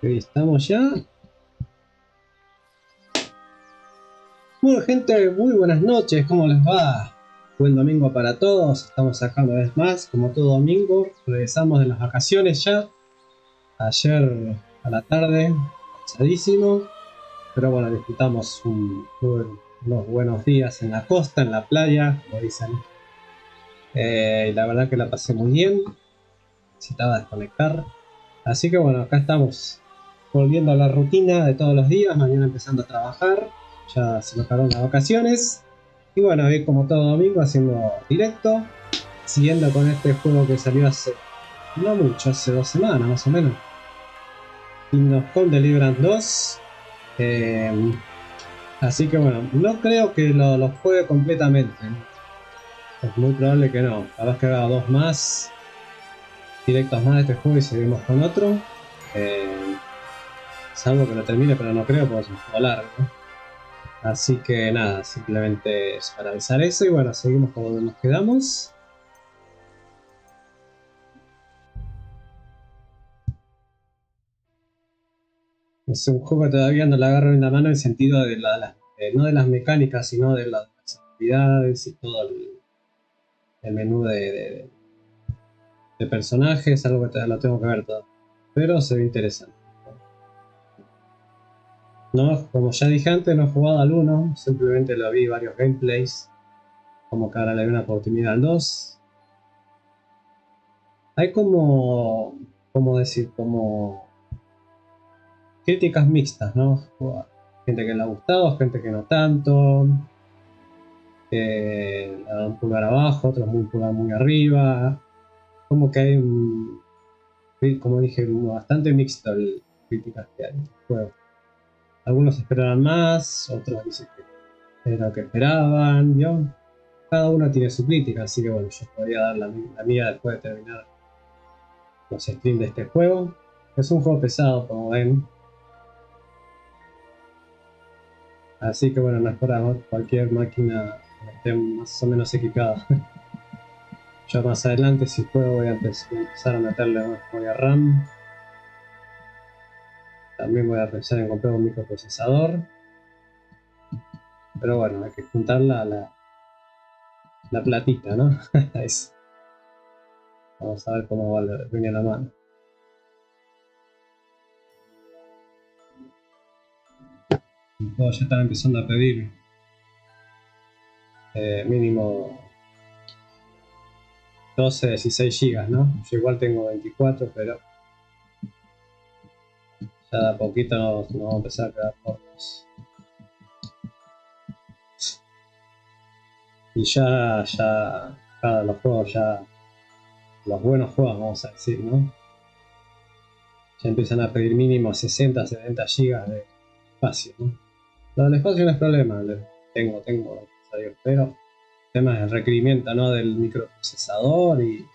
Ahí estamos ya. Bueno, gente, muy buenas noches, ¿cómo les va? Buen domingo para todos, estamos acá una vez más, como todo domingo. Regresamos de las vacaciones ya. Ayer a la tarde, cansadísimo. Pero bueno, disfrutamos unos buenos días en la costa, en la playa, como dicen. Y la verdad que la pasé muy bien. Necesitaba desconectar. Así que bueno, acá estamos. Volviendo a la rutina de todos los días, mañana empezando a trabajar. Ya se nos acabaron las vacaciones. Y bueno, hoy como todo domingo haciendo directo. Siguiendo con este juego que salió hace no mucho, hace 2 semanas más o menos. COME Deliverance 2. Así que bueno, no creo que lo juegue completamente. Es muy probable que no. Capaz que haga 2 más. Directos más de este juego y seguimos con otro. Salvo que lo termine, pero no creo porque es un juego largo, ¿no? Así que nada, simplemente es para avisar eso y bueno, seguimos por donde nos quedamos. Es un juego que todavía no le agarro en la mano en el sentido de no de las mecánicas, sino de las habilidades y todo el menú de personajes, algo que todavía lo tengo que ver todo. Pero se ve interesante. No, como ya dije antes, no he jugado al 1, simplemente lo vi varios gameplays. Como que ahora le doy una oportunidad al 2. Hay como decir, como críticas mixtas, ¿no? Gente que le ha gustado, gente que no tanto. Le dan un pulgar abajo, otros un pulgar muy arriba. Como que hay como dije, bastante mixto el críticas que hay en el juego. Algunos esperaban más, otros dicen que es lo que esperaban, ¿no? Cada uno tiene su crítica, así que bueno, yo podría dar la mía después de terminar los streams de este juego. Es un juego pesado, como ven. Así que bueno, no es para cualquier máquina que esté más o menos equipada. Yo más adelante, si puedo, voy a empezar a meterle más memoria RAM. También voy a pensar en comprar un microprocesador. Pero bueno, hay que juntar la platita, ¿no? Vamos a ver cómo viene la mano. Todos ya están empezando a pedir mínimo 12, 16 GB, ¿no? Yo igual tengo 24, pero ya de a poquito nos vamos a empezar a quedar cortos. Y ya cada los juegos ya, los buenos juegos vamos a decir, ¿no? Ya empiezan a pedir mínimo 60, 70 GB de espacio, ¿no? Lo del espacio no es problema, tengo, pero el tema es el requerimiento, ¿no? Del microprocesador y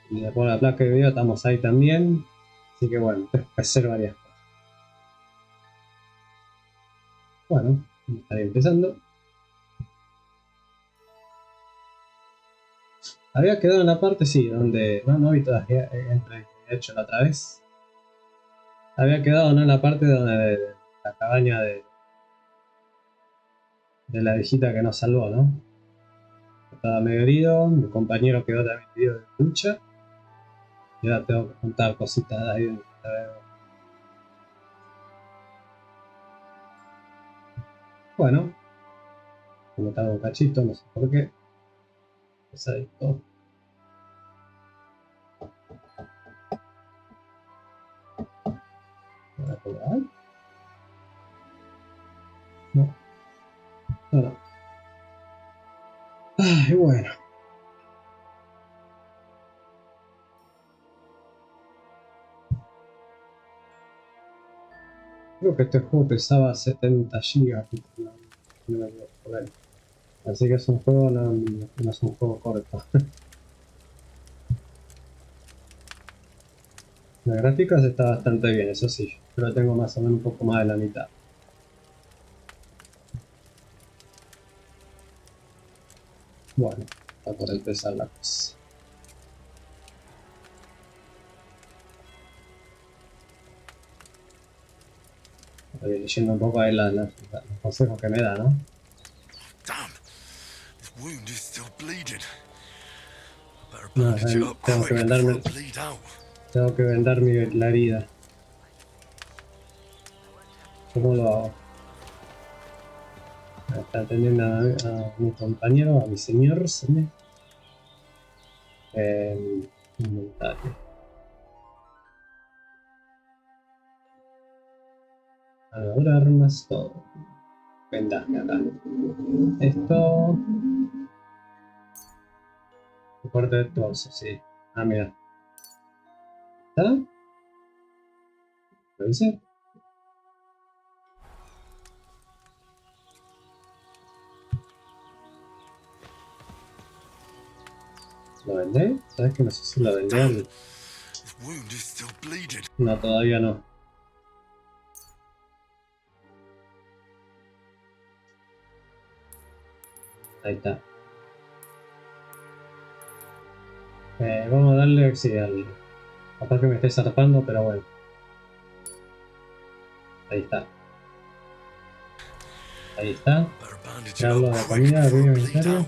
después la placa de video estamos ahí también, así que bueno, tengo que hacer varias cosas. Bueno, estaré empezando. Había quedado en la parte, sí, donde no vi todavía he hecho la otra vez. Había quedado, ¿no? En la parte donde la cabaña de la viejita que nos salvó, ¿no? Estaba medio herido, mi compañero quedó también herido de lucha. Y ahora tengo que juntar cositas de ahí. Bueno, como tardo un cachito, no sé por qué. Pesadito. No, no. Ay, bueno. Creo que este juego pesaba 70 GB. No me acuerdo por ahí. Así que es un juego, no es un juego corto. Las gráficas está bastante bien, eso sí. Pero tengo más o menos un poco más de la mitad. Bueno, está por empezar la cosa. Estoy leyendo un poco ahí los consejos que me da, ¿no? Damn, this wound is still bleeding. Better No, bandage it up tengo que quick before vendarme, I bleed out. tengo que vendar la herida. ¿Cómo lo hago? Está atendiendo a mi compañero, a mi señor, ¿sí? Inventario. Ahora armas todo. Vendaje acá. Esto. Corte de torso, sí. Ah, mira. ¿Está? ¿Lo hice? ¿Lo vendé? ¿Sabes que no sé si lo vendé? Damn, this wound is still bleeding. No, todavía no. Ahí está. Vamos a darle sí, al. Capaz que me esté zarpando, pero bueno. Ahí está. Ahí está. Better bandage it Darlo up de quick comida, before abrir I el bleed inventario. out.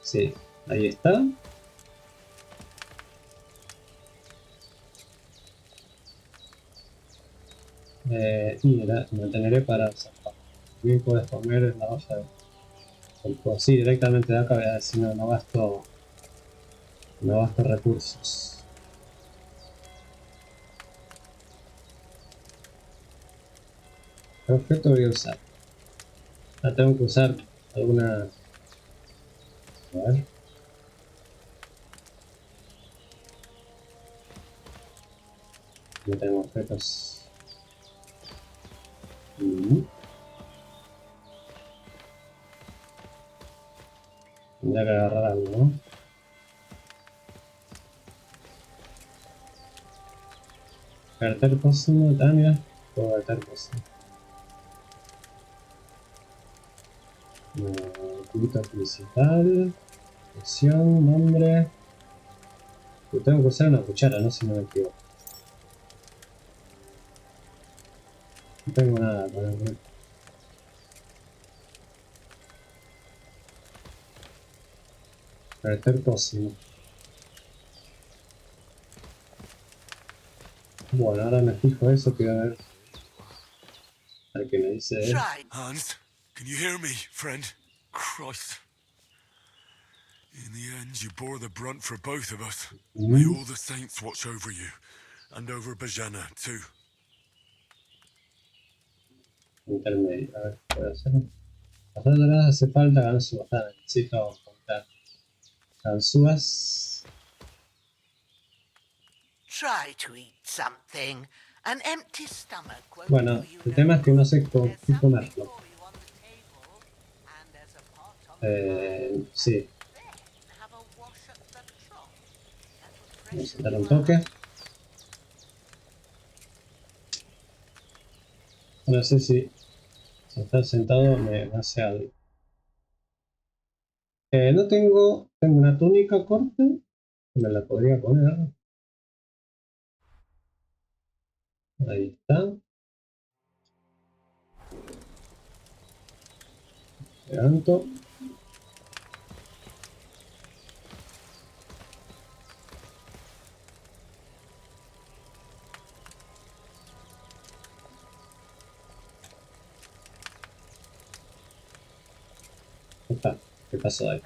Sí, ahí está. Mira, manteneré para zarpar. Bien puedes comer en la olla del juego. Sí, directamente de acá, voy a decir, no gasto recursos. ¿Qué objeto voy a usar? Tengo que usar alguna. A ver. No tengo objetos. Tendría que agarrar algo, ¿no? Carter póstumo, mira. Puedo carter póstumo. Cubito principal. Opción, nombre. Yo tengo que usar una cuchara, no sé si no me equivoco. No tengo nada para ver. Carter póstumo. Bueno, ahora me fijo eso, que a ver qué me dice él. Hans, can you hear me, friend? Christ. In the end, you bore the brunt for both of us. May all the saints watch over you, and over Bajana, too. Intermedio, a ver, ¿puedo hacerlo? Pasar atrás hace falta ganzúas. Necesito comprar ganzúas. Try to eat something. An empty stomach won't Bueno, do you el no tema es que no sé good. qué There's something comerlo. for you on the table, and there's a pot on the fire. Sí, Then have a wash at the trough. That'll vamos a freshen dar you un up. toque. No sé si estar sentado me hace algo. No tengo una túnica corta, me la podría poner. Ahí está. Levanto. Está. ¿Qué pasó ahí?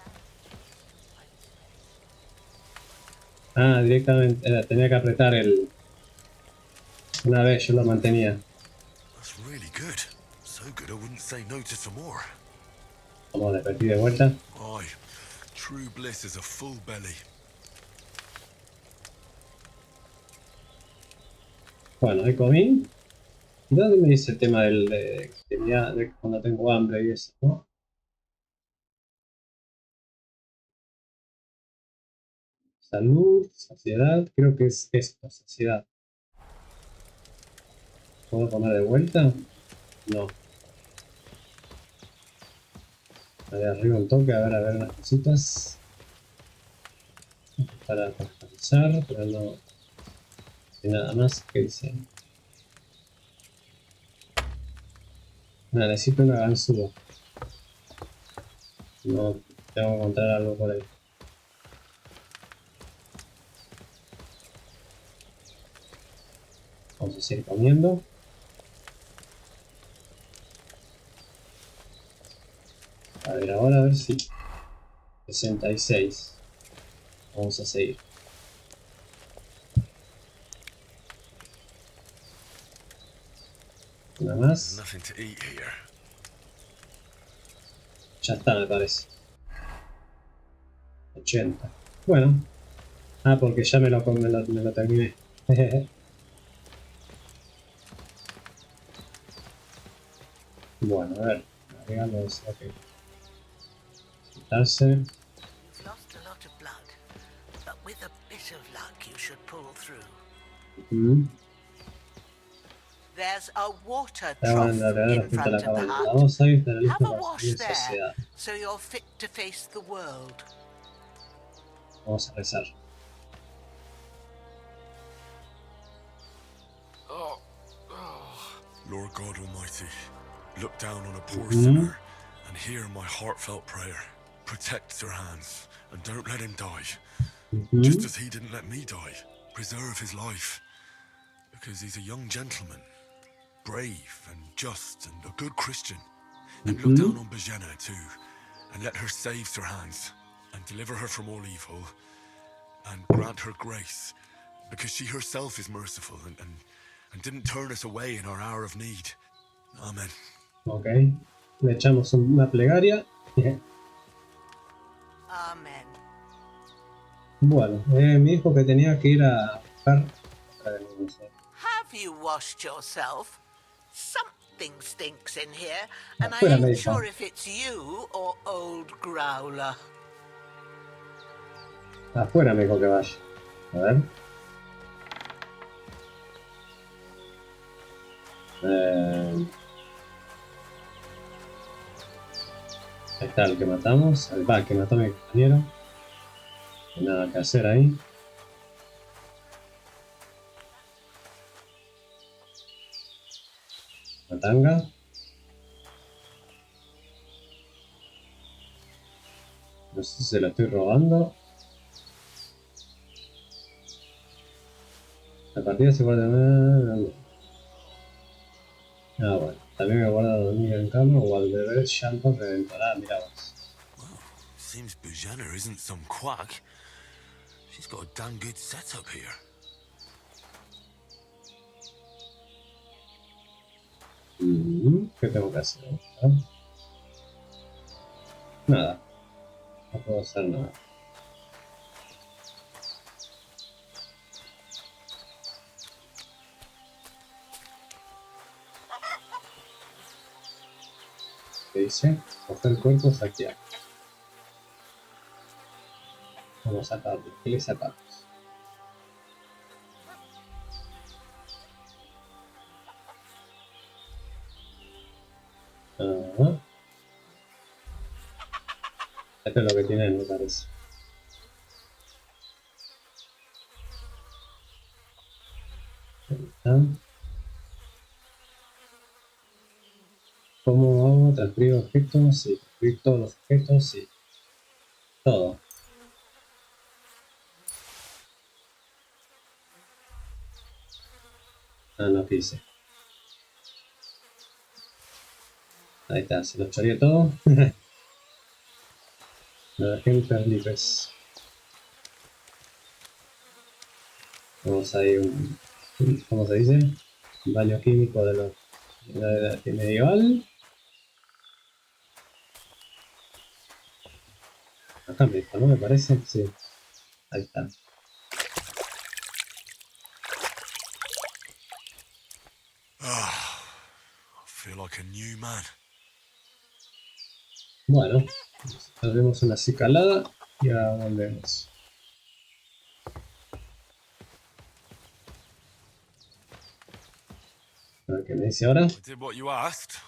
Ah, directamente tenía que apretar el. Una vez yo lo mantenía. That's really good. So good I wouldn't say no to some more. Vamos a repetir de vuelta. Aye, true bliss is a full belly. Bueno, ahí comí. ¿Y dónde me dice el tema de cuando tengo hambre y eso, no? Salud, saciedad, creo que es esto, saciedad. ¿Puedo comer de vuelta? No. Ahí arriba un toque, a ver unas cositas. Para actualizar, pero no. Y nada más que dice. Nada, necesito una ganzúa. No, tengo que encontrar algo por ahí. Vamos a seguir comiendo. A ver, ahora a ver si. 66. Vamos a seguir. Una más. Nothing to eat here. Ya está, me parece. 80. Bueno. Ah, porque ya me lo terminé. Bueno, a ver. Agregamos. Ok. Quitarse. You've lost a lot of blood, but with a bit of luck you should pull through. There's a water trough in front of the hut. Have a wash there, so you're fit to face the world. Vamos a rezar. Lord God Almighty, look down on a poor sinner and hear my heartfelt prayer. Protect Sir Hans and don't let him die. Just as he didn't let me die. Preserve his life. Because he's a young gentleman. Brave and just and a good Christian. And look down on Bajena too. And let her save Sir Hans. And deliver her from all evil. And grant her grace. Because she herself is merciful and didn't turn us away in our hour of need. Amen. Ok. Le echamos una plegaria. Amen. Bueno, me dijo que tenía que ir a buscar. Have you washed yourself? Something stinks in here, and I Afuera, ain't sure if it's you or old Growler. Afuera me dijo que vaya. A ver. Ahí está el que matamos. El que mató a mi compañero. No hay nada que hacer ahí. Matanga. No sé si se lo estoy robando. La partida se guarda. Ah, bueno. También me guarda dormir en cama o al beber llanto reventará. Mira vos. Well, seems Bajena isn't some quack. She's got a damn good setup here. ¿Qué tengo que hacer? Nada. No puedo hacer nada. ¿Qué dice? Coger cuerpo, saquear. Vamos a sacarlo. ¿Qué le sacamos? Esto es lo que tiene, me parece. Ahí está. ¿Cómo hago? Transferir objetos, sí. Transferir todos los objetos, sí. Todo. Ah, no quise. Ahí está, se lo choreé todo. Lo dejé en perlipes. Vamos a ir ¿cómo se dice? Un baño químico de la edad medieval. Acá me dijo, ¿no? Me parece. Sí. Ahí está. I feel like a new man. Bueno, hacemos una acicalada y ahora volvemos. A ver qué me dice ahora. I did what you asked.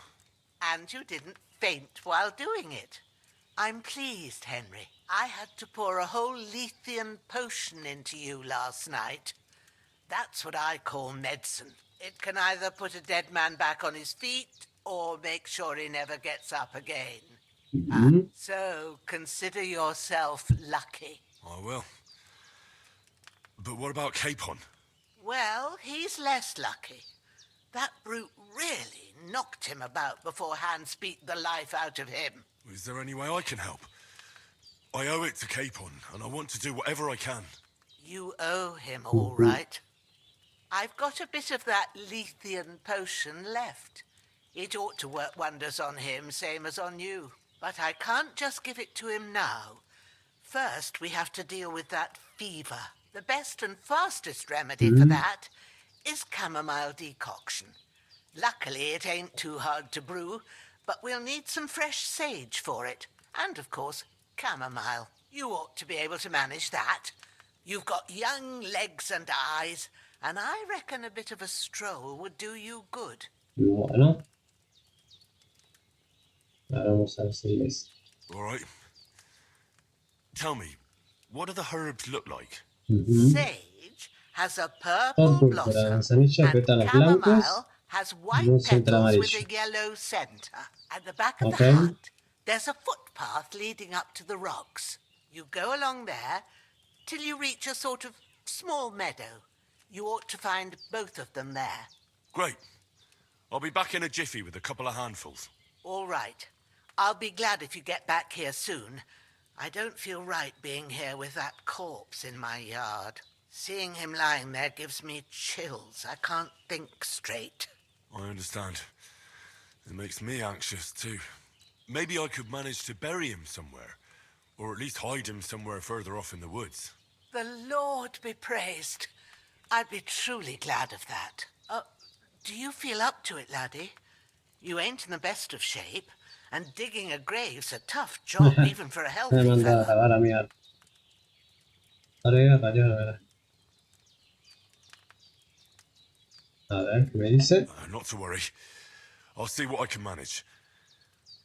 And you didn't faint while doing it. I'm pleased, Henry. I had to pour a whole Lethean potion into you last night. That's what I call medicine. It can either put a dead man back on his feet or make sure he never gets up again. So consider yourself lucky. I will. But what about Capon? Well, he's less lucky. That brute really knocked him about before Hans beat the life out of him. Is there any way I can help? I owe it to Capon, and I want to do whatever I can. You owe him, all right. I've got a bit of that Lethean potion left. It ought to work wonders on him, same as on you. But I can't just give it to him now. First, we have to deal with that fever. The best and fastest remedy for that is chamomile decoction. Luckily, it ain't too hard to brew, but we'll need some fresh sage for it. And, of course, chamomile. You ought to be able to manage that. You've got young legs and eyes, and I reckon a bit of a stroll would do you good. Bueno. Ahora vamos a ver si les... All right. Tell me, what do the herbs look like? Sage has a purple blossom, and chamomile has white petals with a yellow center. At the back of the hut, there's a footpath leading up to the rocks. You go along there till you reach a sort of small meadow. You ought to find both of them there. Great. I'll be back in a jiffy with a couple of handfuls. All right. I'll be glad if you get back here soon. I don't feel right being here with that corpse in my yard. Seeing him lying there gives me chills. I can't think straight. I understand. It makes me anxious, too. Maybe I could manage to bury him somewhere. Or at least hide him somewhere further off in the woods. The Lord be praised. I'd be truly glad of that. Do you feel up to it, laddie? You ain't in the best of shape, and digging a grave's a tough job, even for a healthy fellow. Not to worry. I'll see what I can manage.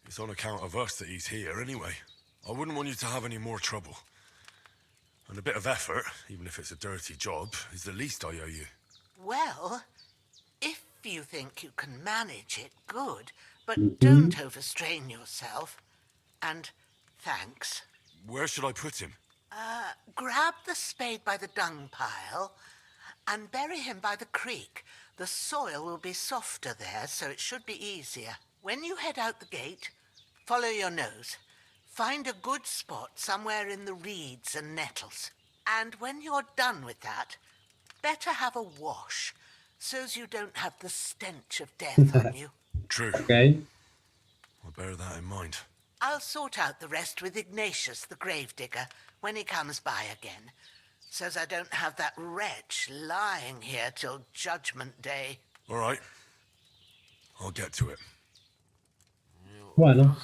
It's on account of us that he's here anyway. I wouldn't want you to have any more trouble. And a bit of effort, even if it's a dirty job, is the least I owe you. Well, if you think you can manage it, good. But don't overstrain yourself. And thanks. Where should I put him? Grab the spade by the dung pile and bury him by the creek. The soil will be softer there, so it should be easier. When you head out the gate, follow your nose. Find a good spot somewhere in the reeds and nettles. And when you're done with that, better have a wash, so's you don't have the stench of death on you. True. Okay. I'll bear that in mind. I'll sort out the rest with Ignatius, the gravedigger, when he comes by again, so's I don't have that wretch lying here till Judgment Day. All right. I'll get to it. Bueno.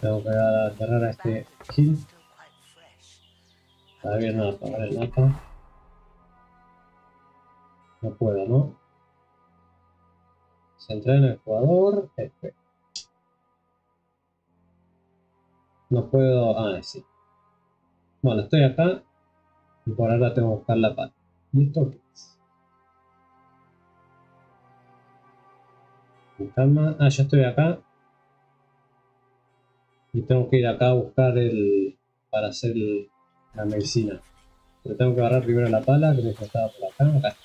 Tengo que agarrar a este kill. Está bien, no apagar el mapa. No puedo, ¿no? Centrar en el jugador. F. No puedo. Ah, sí. Bueno, estoy acá. Y por ahora tengo que buscar la pata. ¿Y esto qué es? Calma. Ah, ya estoy acá. Y tengo que ir acá a buscar el... para hacer la medicina. Pero tengo que agarrar primero la pala, que estaba por acá. Acá.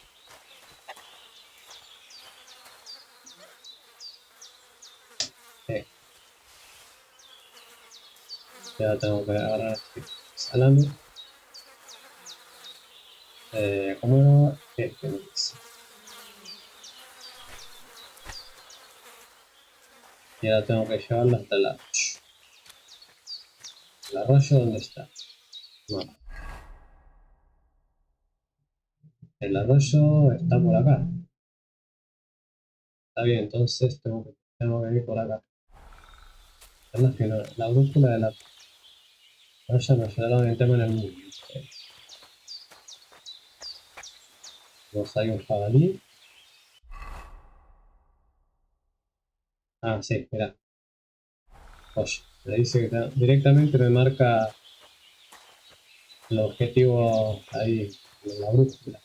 Ya tengo que agarrar este salame. ¿Cómo no? Este me dice. Y ahora tengo que llevarlo hasta el arroyo. ¿El arroyo dónde está? No. El arroyo está por acá. Está bien, entonces tengo que ir por acá. Es que no, la brújula de la raya me ayudará a orientarme en el mundo. Vamos, hay un jabalí. Ah, sí, mirá. Oye. Me dice que directamente me marca el objetivo ahí en la brújula.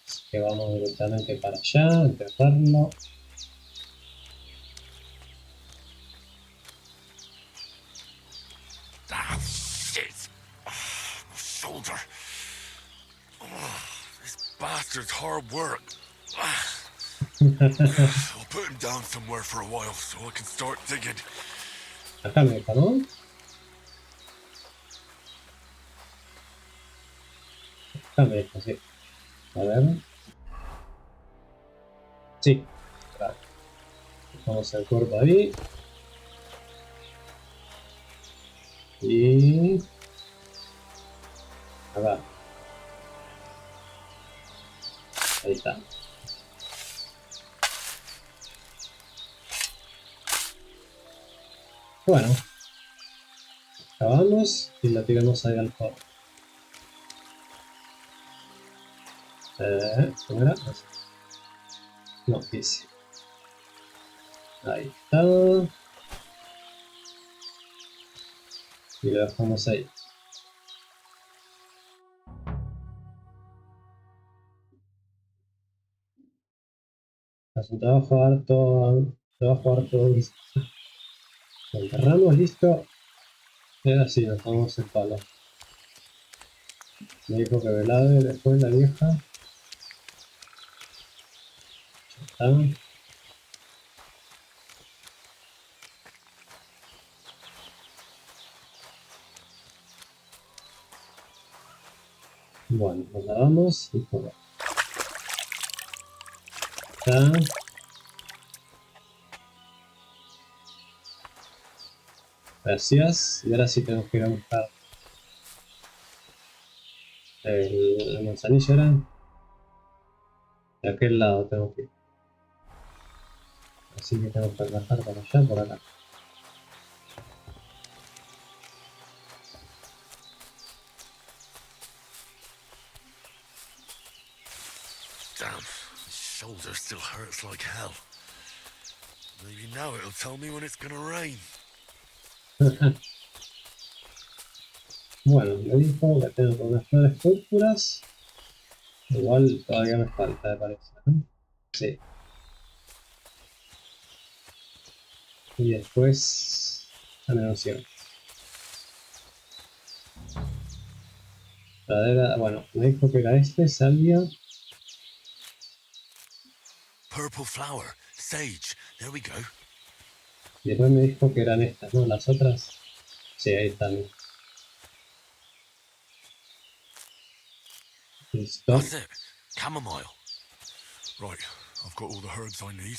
Así que vamos directamente para allá, enterrarlo. Ah, shit! Oh, my shoulder. Oh, this bastard's hard work. I'll put him down somewhere for a while so I can start digging. Acá me deja, ¿no? Acá me deja, sí. A ver. Sí. Claro. Dejamos el cuerpo ahí. Y... acá. Ahí está. Bueno. Acabamos y la tiramos ahí al fuego. ¿Cómo era? No, dice. Ahí está. Y lo dejamos ahí. Es un trabajo harto. Trabajo harto. Lo enterramos, listo. Era así, nos tomamos el palo. Me dijo que me lave después la vieja. Ya está. Bueno, nos lavamos y fuera. Está. Gracias. Y ahora sí tenemos que ir a buscar el manzanillo. Era de aquel lado, tengo que ir. Así que tengo que bajar para allá, por acá. Damn, my shoulder still hurts like hell. Maybe now it'll tell me when it's gonna rain. Bueno, me dijo que tengo con unas flores púrpuras. Igual todavía me falta, me parece, ¿no? Sí. Y después la mención. Bueno, me dijo que era este, salvia. Purple flower, sage. There we go. Y después me dijo que eran estas, ¿no? Las otras. Sí, ahí están. Listo. That's it. Chamomile. Right, I've got all the herbs I need.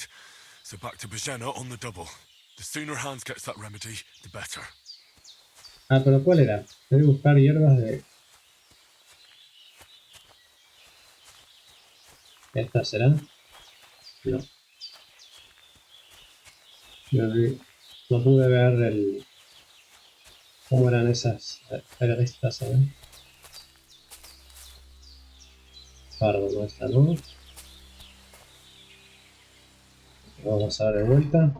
So back to Bajena on the double. The sooner Hans gets that remedy, the better. Ah, pero ¿cuál era? Debe buscar hierbas de... ¿Estas serán? No. No pude ver el... cómo eran esas... Era estas, ¿eh? Pardo, no está, ¿no? Vamos a dar de vuelta.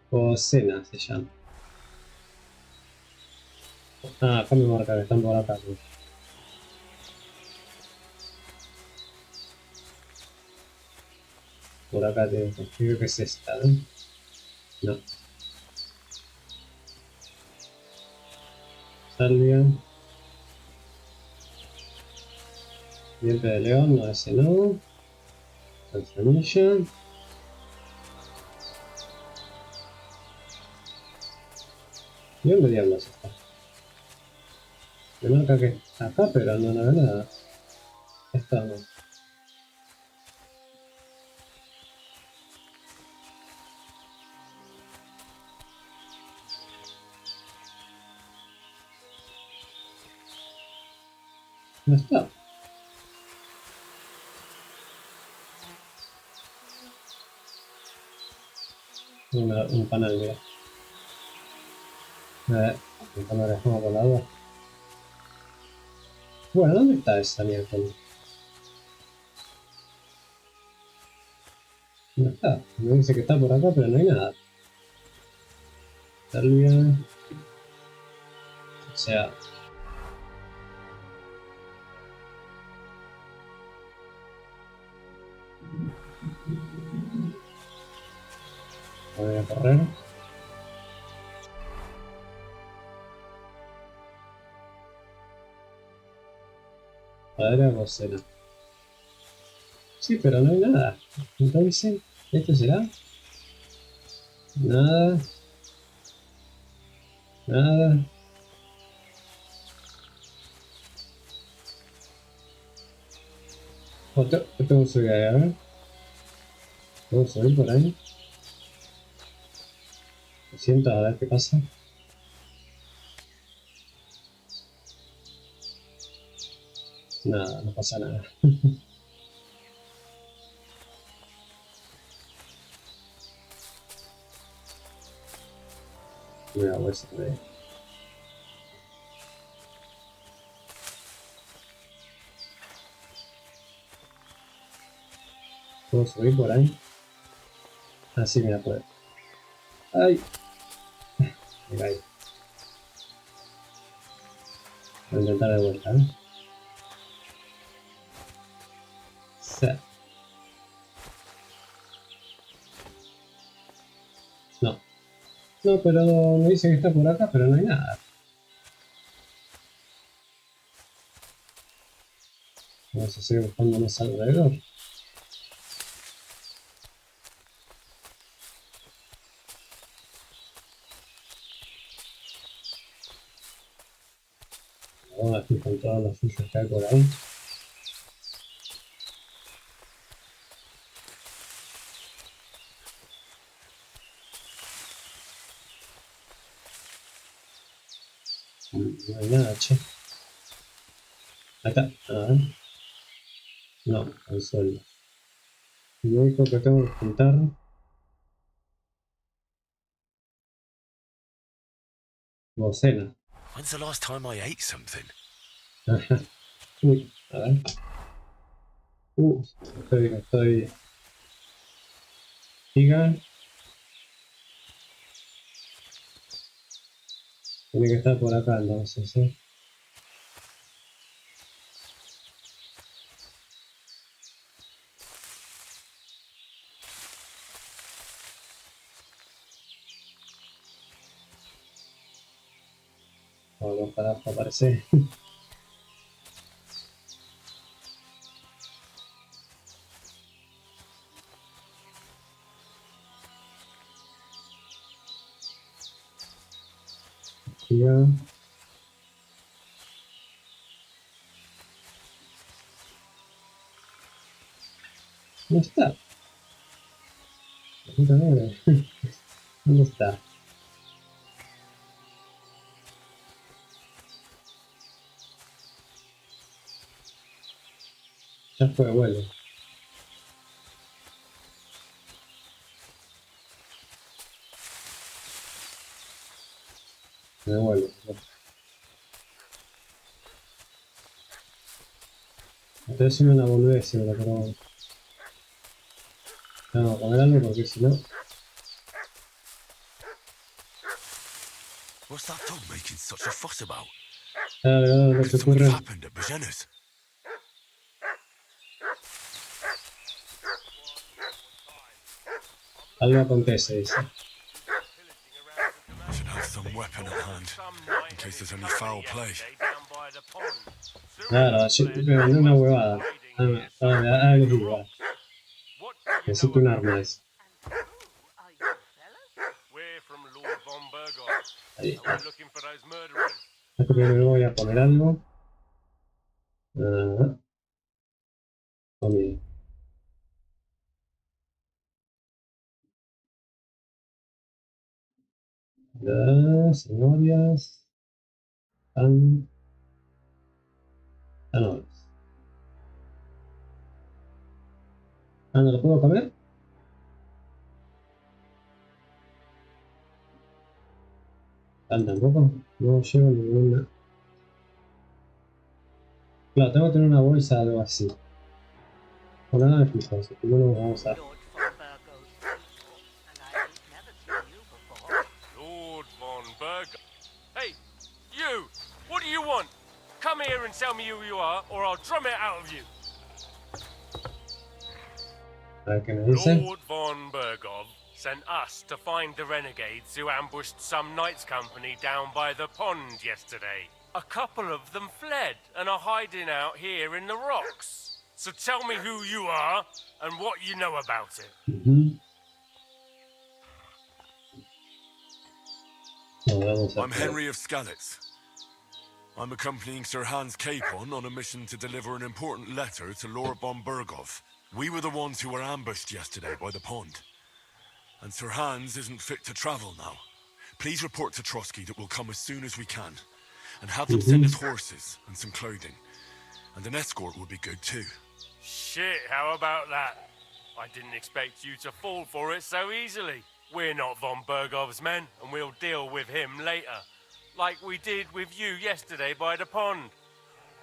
Cocena se llama. Ah, acá me marca que están por acá. ¿No? Por acá creo que es esta, ¿no? No. Salvia. Diente de león, no, ese no. Manzanilla. ¿Y dónde diablos está? Me marca que está acá, pero no veo nada. Esta no. No está. Un canal, mira. Un canal de juego volador. Bueno, ¿dónde está esa miércoles? No está. Me dice que está por acá, pero no hay nada. Salvia. O sea. Voy a correr. Madera vocera. Sí, pero no hay nada. Entonces, ¿esto será? Nada. Nada. Otro. ¿Qué tengo que subir ahí? A ver. ¿Puedo subir por ahí? Lo siento, a ver qué pasa. Nada, no pasa nada. Mira, voy a subir. ¿Puedo subir por ahí? Ah, sí, mira, puedo. ¡Ay! Mira ahí. Voy a intentar de vuelta, ¿eh? Sí. No. No, pero me dice que está por acá, pero no hay nada. Vamos a seguir buscando más alrededor. Vamos aquí con todos los fichos que hay por ahí. No hay nada, che. Acá. A ver. No, al suelo. Lo único que tengo que juntar. Docena. When's the last time I ate something? Ajá. Uy, a ver. Estoy. Giga. Tiene que estar por acá entonces, ¿eh? Vamos para aparecer. Giga. No está. Puta madre. ¿Dónde está? Ya fue, vuelve. Me vuelve. Estoy haciendo una boludez, pero vamos a comer algo porque si no. What's that dog making such a fuss about? No Could se something have ocurre. happened at Bajena's? Algo acontece, dice. Should have some weapon at hand, in case there's any foul play. Claro, yo me mandé una huevada. Algo igual. Necesito un arma, dice. Ahí está. Esto que me voy a poner algo. Comida. Cenorias. Pan. Zanahorias. Ah, ¿no lo puedo comer? Pan tampoco. No llevo ninguna. Claro, tengo que tener una bolsa o algo así. Por nada me fijo, así que no nos vamos a. here and tell me who you are, or I'll drum it out of you. A ver qué me dice. Lord von Bergov sent us to find the renegades who ambushed some knights' company down by the pond yesterday. A couple of them fled and are hiding out here in the rocks. So tell me who you are and what you know about it. I'm Henry of Skalitz. I'm accompanying Sir Hans Capon on a mission to deliver an important letter to Lord von Bergov. We were the ones who were ambushed yesterday by the pond. And Sir Hans isn't fit to travel now. Please report to Trotsky that we'll come as soon as we can. And have them send us horses and some clothing. And an escort would be good too. Shit, how about that? I didn't expect you to fall for it so easily. We're not von Bergov's men, and we'll deal with him later. Like we did with you yesterday by the pond.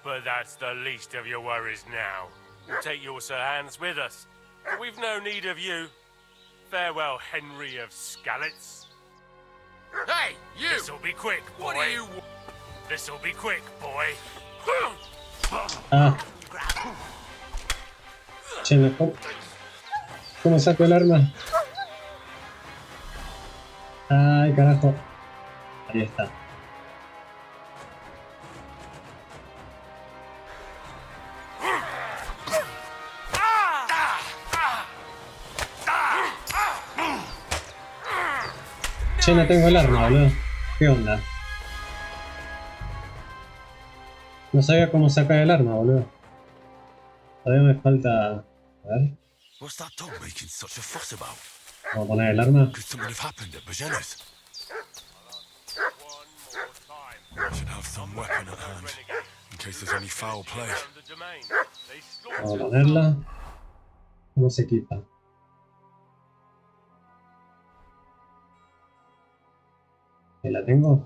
But that's the least of your worries now. We'll take your Sir Hans with us. But we've no need of you. Farewell, Henry of Skalitz. Hey, you! This'll be quick, boy. What are you... This'll be quick, boy. Ah. Che, mejor. ¿Cómo saco el arma? Ay, carajo. Ahí está. Che, no tengo el arma, boludo. ¿Qué onda? No sabía cómo sacar el arma, boludo. Todavía me falta... A ver. What's that dog making such a fuss about? Vamos a poner el arma. Could something have happened at Bajena's? I should have some weapon at hand, in case there's any foul play. Vamos a ponerla. ¿Cómo se equipa? ¿Ahí la tengo?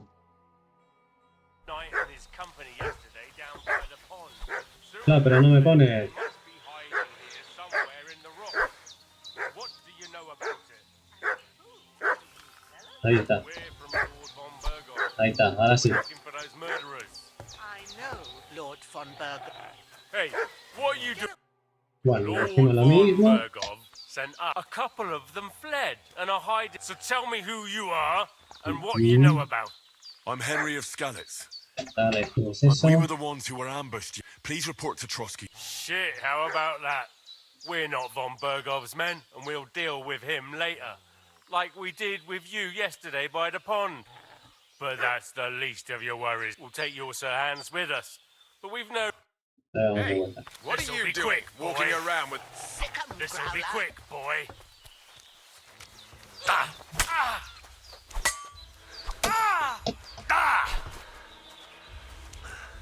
No, pero no me pone... Ahí está. Ahí está, ahora sí. Bueno, hacemos lo mismo. A couple of them fled and are hiding. So tell me who you are and what you know about. I'm Henry of Skalitz. Dale, hacemos eso. We were the ones who were ambushed. Please report to Trotsky. Shit, how about that? We're not von Bergov's men, and we'll deal with him later. Like we did with you yesterday by the pond. But that's the least of your worries. We'll take your Sir Hans with us. But we've no... Hey, what are you doing quick, walking around with... This'll be quick, boy.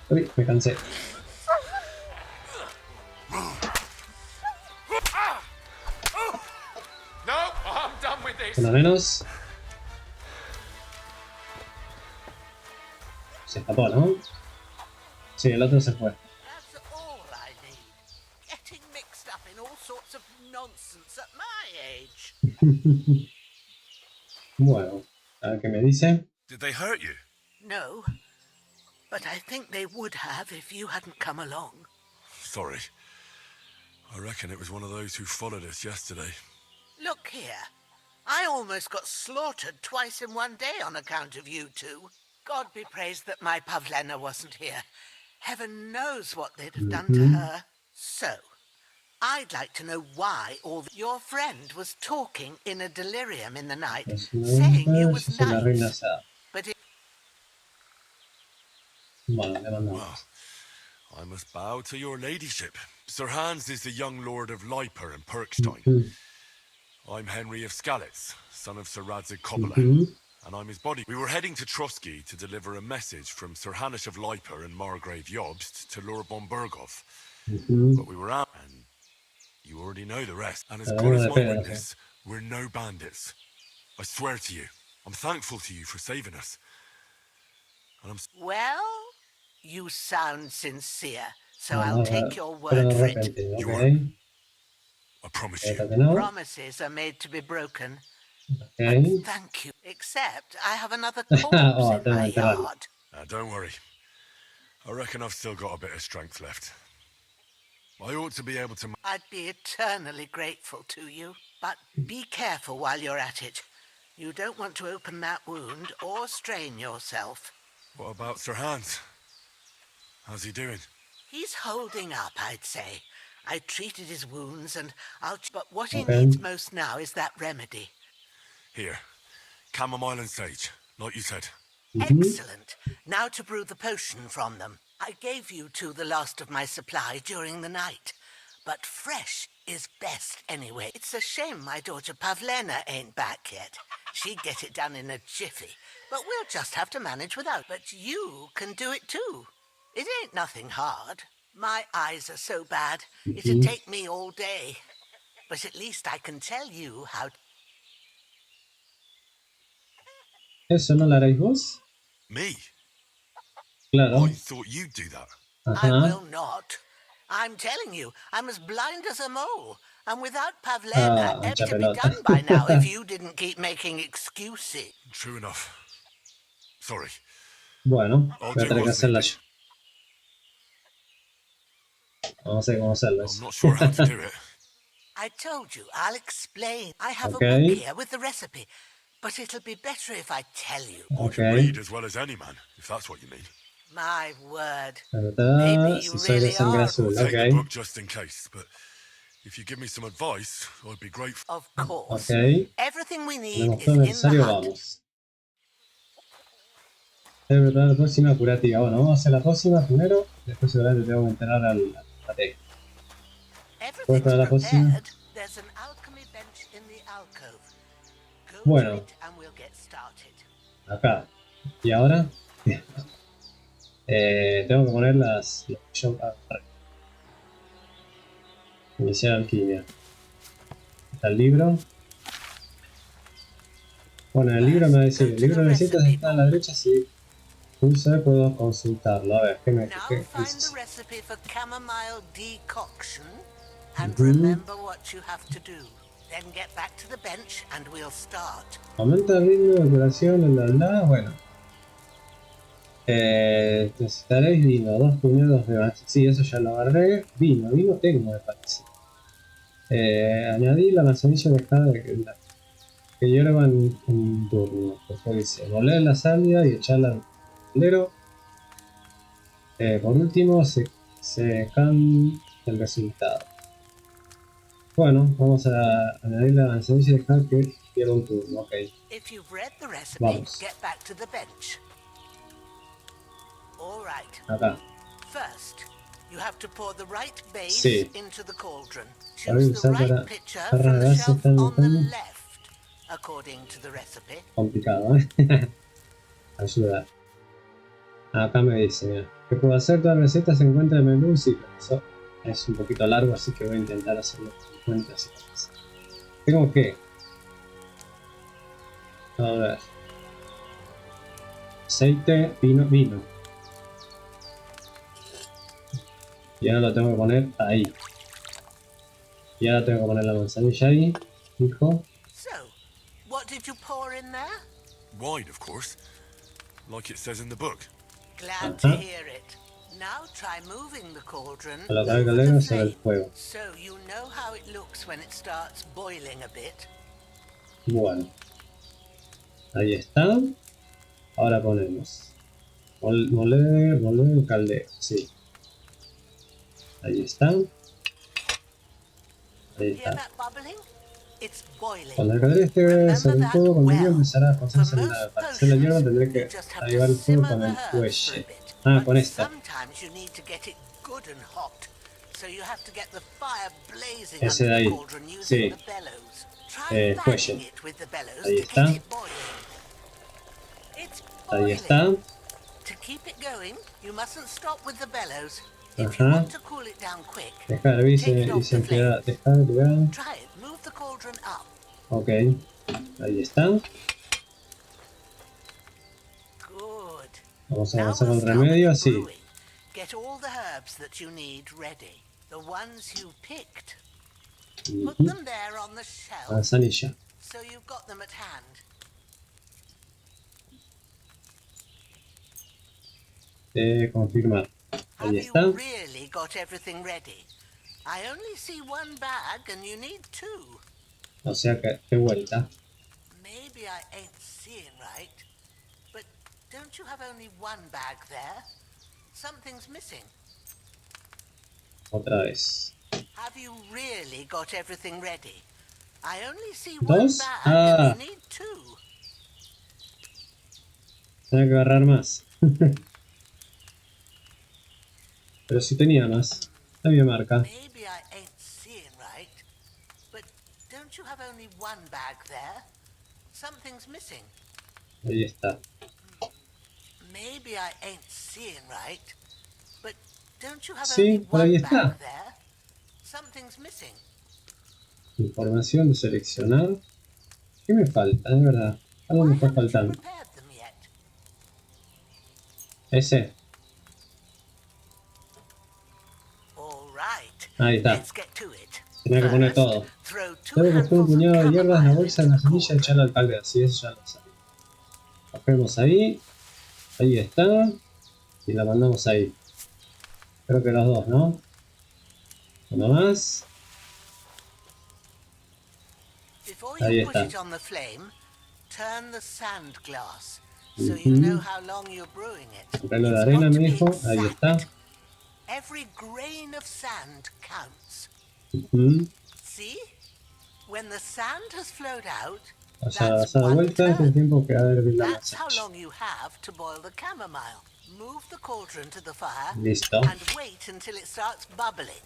Uy, me cansé. No, I'm done with this. Uno menos. Se escapó, ¿no? Sí, el otro se fue. That's all I need. Getting mixed up in all sorts of nonsense at my age. Bueno, a ver qué me dice. Did they hurt you? No, but I think they would have if you hadn't come along. Sorry. I reckon it was one of those who followed us yesterday. Look here. I almost got slaughtered twice in one day on account of you two. God be praised that my Pavlena wasn't here. Heaven knows what they'd have done to her. So, I'd like to know why your friend was talking in a delirium in the night, saying you was nice. But it... Bueno, le mandamos. Well, I must bow to your ladyship. Sir Hans is the young lord of Leiper and Perkstein. I'm Henry of Skalitz, son of Sir Radzig Kobyla, and I'm his body. We were heading to Trotsky to deliver a message from Sir Hanish of Leiper and Margrave Jobst to Lord von Bergov. But we were out, and you already know the rest. And as God is my witness, we're no bandits. I swear to you, I'm thankful to you for saving us. And I'm... Well, you sound sincere, so I'll take your word for it. Okay. I promise you. Promises are made to be broken. Okay. But thank you. Except I have another corpse in my yard. Don't worry. I reckon I've still got a bit of strength left. I ought to be able to... I'd be eternally grateful to you, but be careful while you're at it. You don't want to open that wound or strain yourself. What about Sir Hans? How's he doing? He's holding up, I'd say. I treated his wounds and but what he Okay. needs most now is that remedy. Here. Chamomile and sage, like you said. Excellent. Now to brew the potion from them. I gave you two the last of my supply during the night, but fresh is best anyway. It's a shame my daughter Pavlena ain't back yet. She'd get it done in a jiffy, but we'll just have to manage without. But you can do it too. It ain't nothing hard. My eyes are so bad, it'd take me all day. But at least I can tell you how... ¿Eso no lo haréis vos? Me? Claro. I thought you'd do that. I Ajá. will not. I'm telling you, I'm as blind as a mole. And without Pavlena, Ah, it'd be pelota. done by now if you didn't keep making excuses. True enough. Sorry. Bueno, I'll voy a do tener que what's hacerla needed. yo. Vamos a ver cómo hacerlo I'm eso. not sure how to do it. I told you, I'll explain. I have a Okay. book here with the recipe, but it'll be better if I tell you. I can Ok. read as well as any man, if that's what you mean. My word. Ta-ta-ta. Maybe Si you soy de really sangre are. azul, I'll take the ok. book just in case, but if you give me some advice, I'd be grateful. Of course. Ok. Everything we need Tenemos is todo lo in the necesario, hut. vamos. Debe preparar la próxima curativa. Bueno, vamos a hacer la próxima primero. Después seguramente tengo que enterar al pate. Everything's para la próxima? prepared. There's an alchemy bench in the alcove. Go Bueno. to it and we'll get started. Acá. Y ahora. Tengo que poner las iniciar alquimia. Está el libro. Bueno, el libro me va a decir, el libro de recetas está a la derecha, si pulso puedo consultarlo. A ver, ¿qué me Now qué find dices? the recipe for chamomile decoction and Mhm. remember what you have to do. Then get back to the bench and we'll start. Aumenta el ritmo de curación, bla bla bla. Bueno. Necesitaréis vino, 2 puñados de manzanilla. Sí, eso ya lo agarré. Vino tengo, me parece. Añadí la manzanilla dejada que hierva en un turno. Después dice, moler la savia y echarla al caldero. Por último, se can el resultado. Bueno, vamos a añadir la manzanilla y dejar que hierva un turno. Ok. If you've read the recipe, Vamos. get back to the bench. All right. Acá. First, you have to pour the right base Sí. into the cauldron. Para Choose the usar right para pitcher jarras from de the base shelf están on the buscando. left, according to the recipe. Complicado, Ayuda. Acá me dice, mira, ¿qué puedo hacer? Toda la receta se encuentra en el menú, sí, pero eso es un poquito largo, así que voy a intentar hacerlo en cuenta. Tengo que... A ver... Aceite, vino. Y ahora lo tengo que poner ahí. Y ahora tengo que poner la manzanilla ahí, hijo. So, what did you pour in there? Wine, of course. Like it says in the book. Glad to hear it. Now try moving the cauldron Colocar el over caldero the sobre el flame, fuego. so you know how it looks when it starts boiling a bit. Bueno. Ahí está. Ahora ponemos. Moler el caldero, sí. Ahí está. Ahí Hear está. that bubbling? It's boiling. Cuando el caldero esté Remember sobre el that fuego, cuando el well. hielo empezará a For cocerse most para hacer la hierba tendré potions, que you just have avivar to el fuego simmer con the el herbs for a fuelle. bit. Ah, But con esta. sometimes you need to get it good and hot, so you have to get the fire blazing Ese under de the ahí. cauldron using Sí. the bellows. Try Fuelle. fanning it with the bellows Ahí to está. get it boiling. It's Ahí boiling. está. To keep it going, you mustn't stop with the bellows. If you Ajá. want to cool it down quick, Dejar hervir take it y off se the enfriará. flame. Dejar hervir. Try it. Move the cauldron up. Ok. Ahí está. Good. Vamos a Now avanzar we'll con el start with remedio the así. brewing. Get all the herbs that you need ready. The ones you picked. Put them there on the shelf, Manzanilla. so you've got them at hand. Confirmar. Ahí Have está. you really got everything ready? I only see one bag and you need two. O sea que de vuelta. Maybe I ain't seeing right, but don't you have only one bag there? Something's missing. Otra vez. Have you really got everything ready? I only see one ¿Dos? bag Ah, and you need two. tengo que agarrar más. Pero si tenía más. La mi marca. Maybe I ain't seeing right, but don't you have only one bag there? Something's missing. Ahí está. Maybe I ain't seeing right, but don't you have Sí, only por ahí one está. bag there? Something's missing. Información de seleccionar. ¿Qué me falta? De verdad. Algo Why me está haven't you faltando. prepared them yet? Ese. All right. Ahí está. Let's get to it. Tenía que poner First, todo. throw two Debo coger un handfuls of puñado de hierbas en la chamomile bolsa de into la the semilla y cauldron. echarla al caldero. Sí, eso ya lo sabía. Cogemos ahí. Ahí está. Y la mandamos ahí. Creo que los dos, ¿no? Uno más. Before Ahí you put está. it on the flame, turn the sand glass so you know how long you're brewing it. Un reloj de It's arena, got to me be dijo. Ahí está. exact. Every grain of sand counts. Ujú. See? When the sand has flowed out, O sea, that's dar one vuelta es el turn. tiempo que va a haber la That's how masa. long you have to boil the chamomile. Move the cauldron to the fire Listo. and wait until it starts bubbling.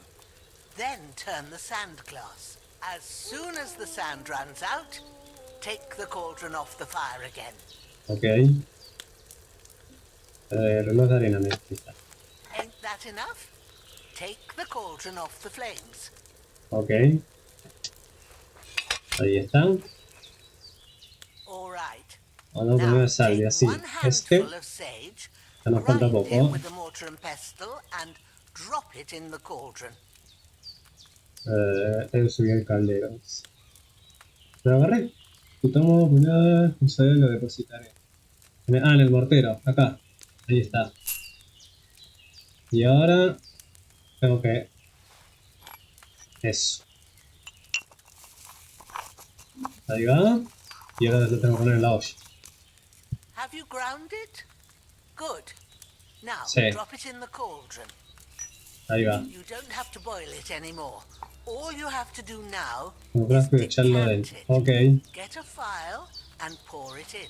Then turn the sand glass. As soon as the sand runs out, take the cauldron off the fire again. Ok. Reloj de arena, me dijo. Ain't that enough? Take the cauldron off the flames. Ok. Ahí está. All right. Ahora Now, poner sal y take así. one Este handful of sage, ya nos falta grind it poco. with a mortar and pestle, and drop it in the cauldron. Él subió el caldero. Lo agarré. Si tomo puñada, usaré, lo depositaré. En el mortero, acá. Ahí está. Y ahora tengo que... Eso. Ahí va. Y ahora lo tengo que poner en la olla. Have you ground it? Good. Now, Sí. drop it in the cauldron. Ahí va. You don't have to boil it anymore. All you have to do now Un is frasco y echarlo decant dentro. it. Ok. Get a file and pour it in.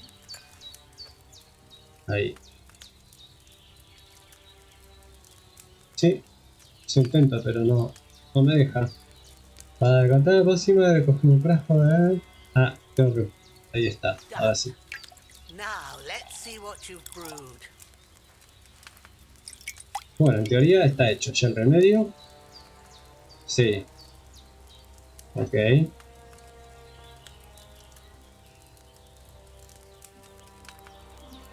Ahí. Sí. Se intenta, pero no me deja. Para decantar la pócima de coger un frasco de... Ah, tengo que... Ahí está. Ahora sí. Now, let's see what you've brewed. Bueno, en teoría está hecho ya el remedio. Sí. Ok.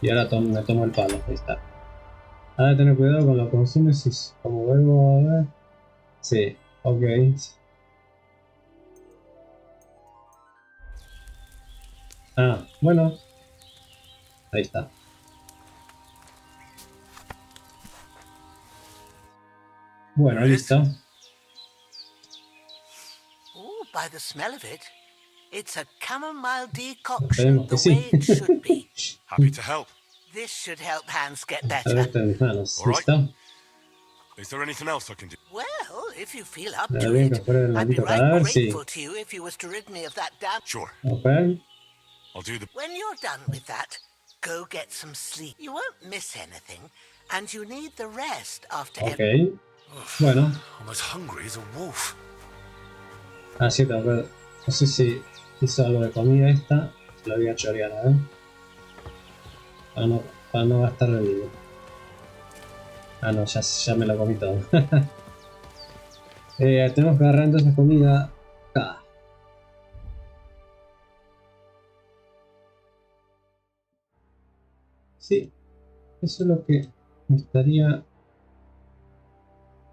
Y ahora me tomo el palo. Ahí está. Ahora de tener cuidado con lo que consumes. Si como vuelvo a ver. Sí. Ok. Ah, bueno. Ahí está. Bueno, listo. Oh, by the smell of it, it's a chamomile decoction, Esperemos the que way sí. it should be. Happy to help. This should help Hans get better. Alberto en mis manos. All right. ¿Listo? Is there anything else I can do? Well, if you feel up Me to bien que it, fuera el I'd be maldito right cadáver, sí. grateful to you if you was to rid me of that damn... Sure. Ok. I'll do the... When you're done with that, go get some sleep. You won't miss anything, and you need the rest after Ok. Bueno. I'm as hungry as a wolf. Ah, sí, tengo que... No sé si hizo algo de comida esta. Se lo voy a chorear, a ver. Para no gastar el vivo. Ah, no, ya me lo comí todo. Tenemos que agarrar entonces comida acá. Sí, eso es lo que me estaría...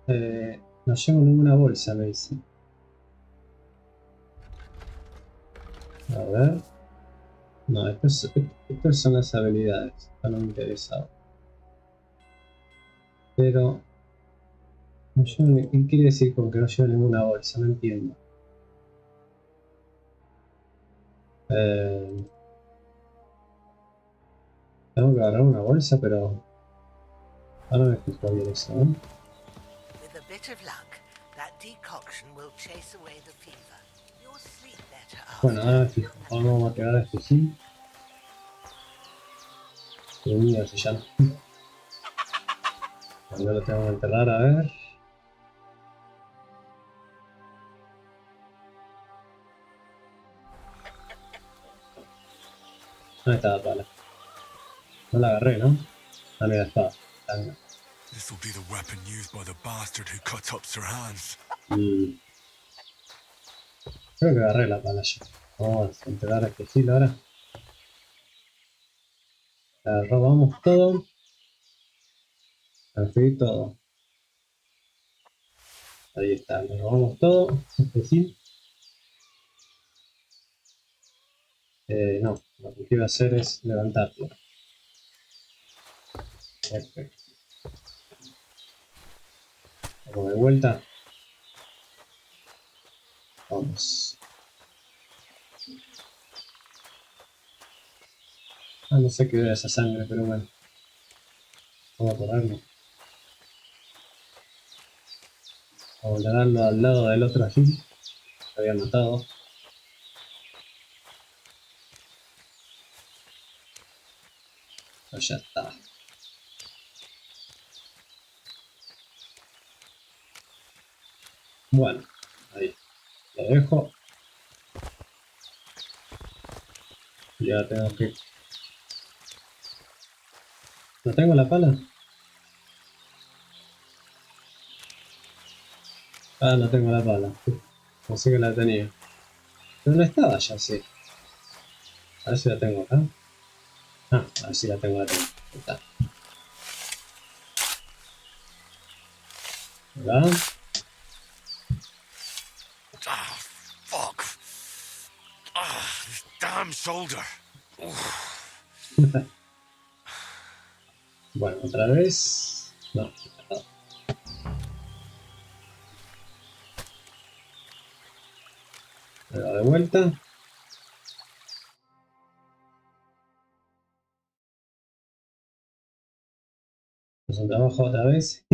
no llevo ninguna bolsa, me dice. A ver. No, estas son las habilidades. Esto no me interesa. Pero no llevo ¿qué quiere decir con que no llevo ninguna bolsa? No entiendo. Tengo que agarrar una bolsa, pero ahora me fijo bien eso, ¿eh? With a bit of luck, that decoction will chase away the fever. You'll sleep better Bueno, after. ahora me fijo. Vamos a pegar este sí. El mío se llama. Cuando lo tengo que enterrar, a ver. ¿Dónde está la pala? No la agarré, ¿no? Ah, mira, está. This will be the weapon used by the bastard who cut up Sir Hans. Creo que agarré la pala ya. Vamos a enterrar este filo ahora. La robamos todo. Transferir todo. Ahí está, lo robamos todo. Este sí. No, lo que quiero hacer es levantarlo. Perfecto. Vamos de vuelta. Vamos. Ah, no sé qué era esa sangre, pero bueno. Vamos a correrlo. Vamos a darlo al lado del otro agil que había matado. Pues ya está. Bueno, ahí. Lo dejo. Y ahora tengo que... ¿No tengo la pala? Ah, no tengo la pala. Pensé que la tenía. Pero no estaba ya, sí. A ver si la tengo acá. Ah, a ver si la tengo, Ahí está. ¿Verdad? Ah, fuck. Ah, this damn shoulder. Bueno, otra vez. No. Me va de vuelta. Pues un trabajo otra vez.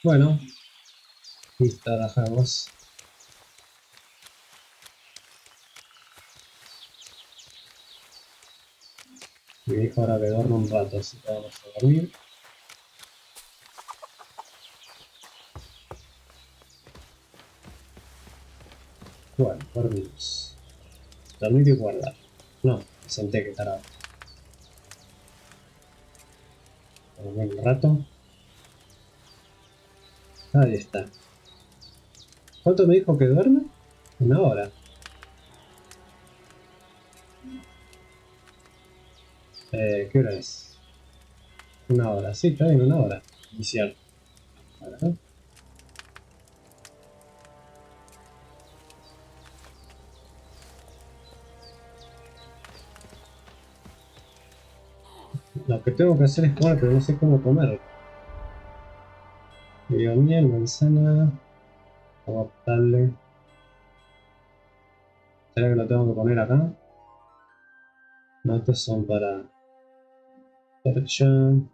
Bueno, listo, trabajamos. Mi hijo ahora que duerme un rato, así que vamos a dormir. Bueno, dormimos. Dormir y guardar. No, me senté que tarado. Dormir un rato. Ahí está. ¿Cuánto me dijo que duerme? Una hora. ¿Qué hora es? Una hora. Sí, está bien, una hora. Iniciar. Ahora, ¿no? Lo que tengo que hacer es comer, pero no sé cómo comer. Digo, miel, manzana. Vamos a darle. ¿Será que lo tengo que poner acá? No, estos son para... porq.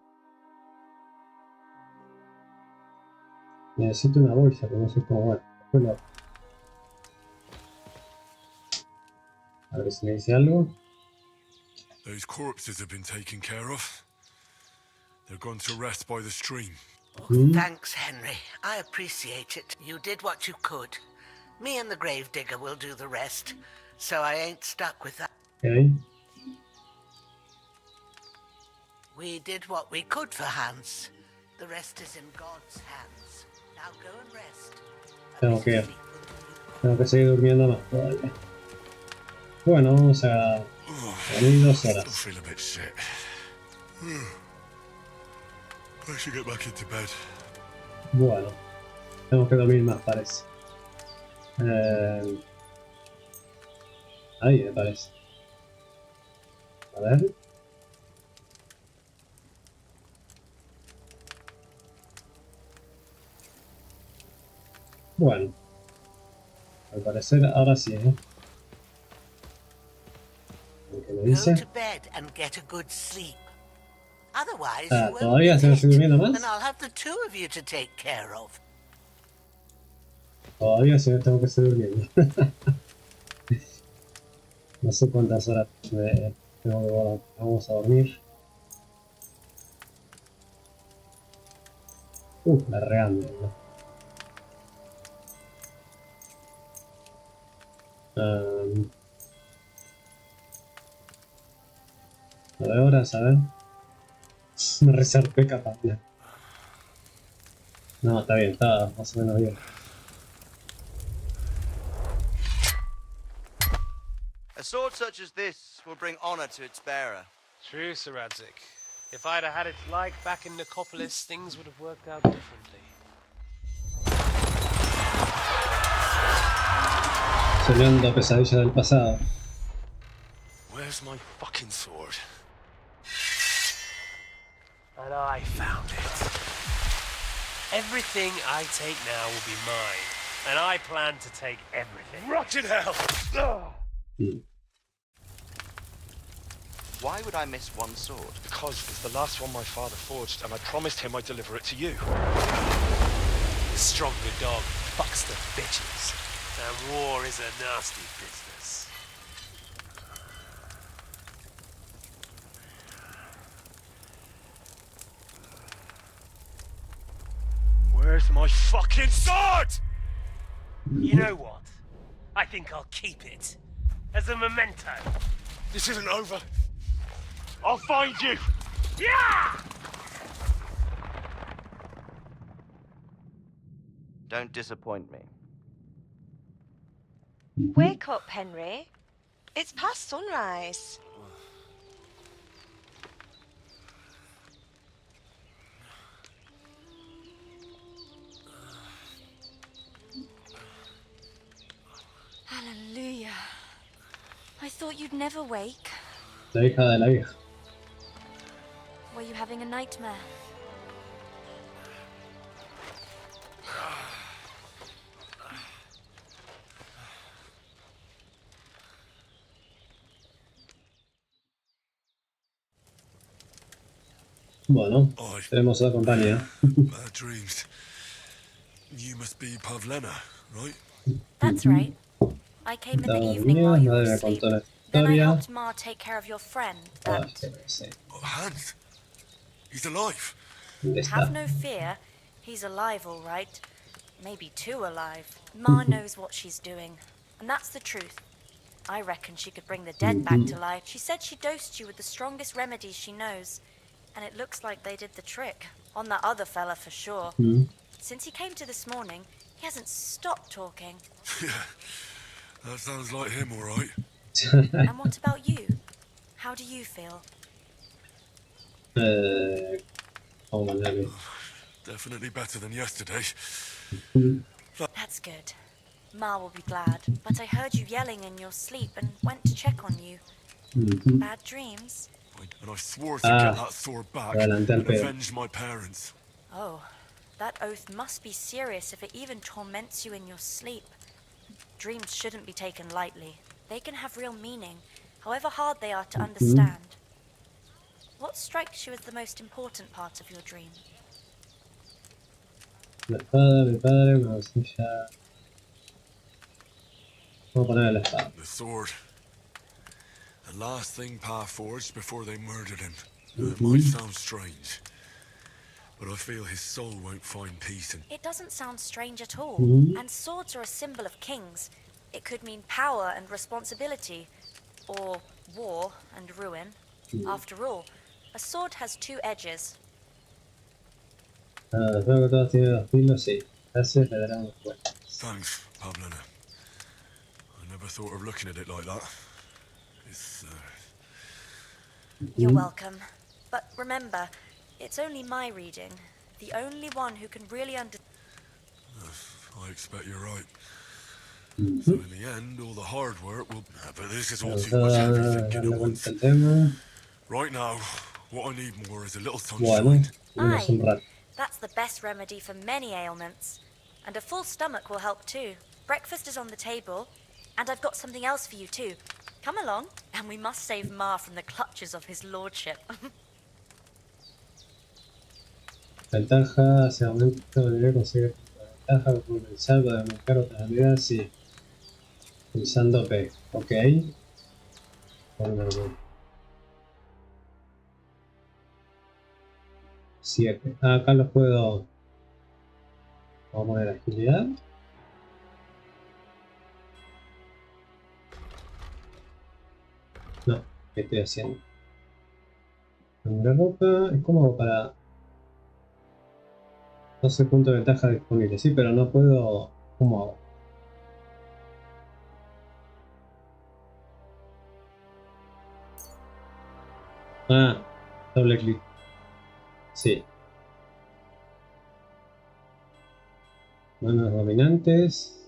Necesito una bolsa, pero no sé cómo va. Bueno, a ver si me dice algo. Those corpses have been taken care of. They're gone to rest by the stream. Thanks, Henry. I appreciate it. You did what you could. Me and the gravedigger will do the rest, so I ain't stuck with that. Okay. We did what we could for Hans. The rest is in God's hands. Now go and rest. Tengo que seguir durmiendo más todavía. Bueno, vamos a dormir 2 horas. I feel a bit shit. I should get back into bed. Bueno, tenemos que dormir más, parece. Ahí me parece. A ver. Bueno, al parecer ahora sí, ¿eh? Lo que me Go dice. to bed and get a good sleep. Otherwise, Ah, you won't ¿todavía be se va a fit, seguir durmiendo and más? I'll have the two of you to take care of. Todavía se tengo que seguir durmiendo. No sé cuántas horas vamos a dormir. La regando, ¿no? A ver, horas, a ver. Me reservé capaz. No, está bien, está más o menos bien. A sword such as this will bring honor to its bearer. True, Sir Radzik. If I'd have had it like back in Nicopolis, things would have worked out differently. Soñando pesadillas del pasado. Where's my fucking sword? And I found it. Everything I take now will be mine, and I plan to take everything. Rotted hell! Why would I miss one sword? Because it's the last one my father forged, and I promised him I'd deliver it to you. The stronger dog fucks the bitches, and war is a nasty business. Where's my fucking sword? You know what? I think I'll keep it. As a memento. This isn't over. I'll find you! Yeah! Don't disappoint me. Wake up, Henry. It's past sunrise. Hallelujah. I thought you'd never wake. La hija de la vieja. Were you having a nightmare? Bueno, tenemos otra compañía. Bad dreams. You must be Pavlena, right? That's right. I came in the evening Dormía, while you were nadie me asleep. contó la Then I historia. helped Ma take care of your friend, that... Sí. Oh, Hans. He's alive. ¿Dónde está? Have no fear. He's alive, all right. Maybe too alive. Ma knows what she's doing. And that's the truth. I reckon she could bring the dead back to life. She said she dosed you with the strongest remedies she knows. And it looks like they did the trick. On that other fella for sure. Since he came to this morning, he hasn't stopped talking. Yeah, that sounds like him, all right. And what about you? How do you feel? ¿Cómo mandarle? Definitely better than yesterday. That's good. Ma will be glad. But I heard you yelling in your sleep and went to check on you. Bad dreams? And I swore to get that sword back and avenge my parents. Oh, that oath must be serious if it even torments you in your sleep. Dreams shouldn't be taken lightly. They can have real meaning, however hard they are to understand. What strikes you as the most important part of your dream? La espada, mi padre, una bolsilla. Vamos a ponerle la espada. The sword. The last thing Pa forged before they murdered him. It might sound strange, but I feel his soul won't find peace in... It doesn't sound strange at all. And swords are a symbol of kings. It could mean power and responsibility, or war and ruin. After all, a sword has two edges. Espero que todos tienen los filos, sí. Gracias, le darán los puestos. Thanks, Pavlena. I never thought of looking at it like that. It's, You're welcome. But remember, it's only my reading. The only one who can really I expect you're right. So in the end, all the hard work will... But this is all too much everything at once. Right now, what I need more is a little Bueno, sunshine. tenemos un rato. That's the best remedy for many ailments. And a full stomach will help too. Breakfast is on the table, and I've got something else for you too. Come along, and we must save Ma from the clutches of his lordship. Ventaja, se aumenta el nivel, consigue ventaja con el salvo de aumentar otras habilidades, sí. Usando P, ok. Bueno, 7. Ah, acá los puedo. Vamos a poner agilidad. No, ¿qué estoy haciendo? La ropa es como para 12 puntos de ventaja disponibles, sí, pero no puedo. ¿Cómo hago? Ah, doble clic. Sí. Manos dominantes.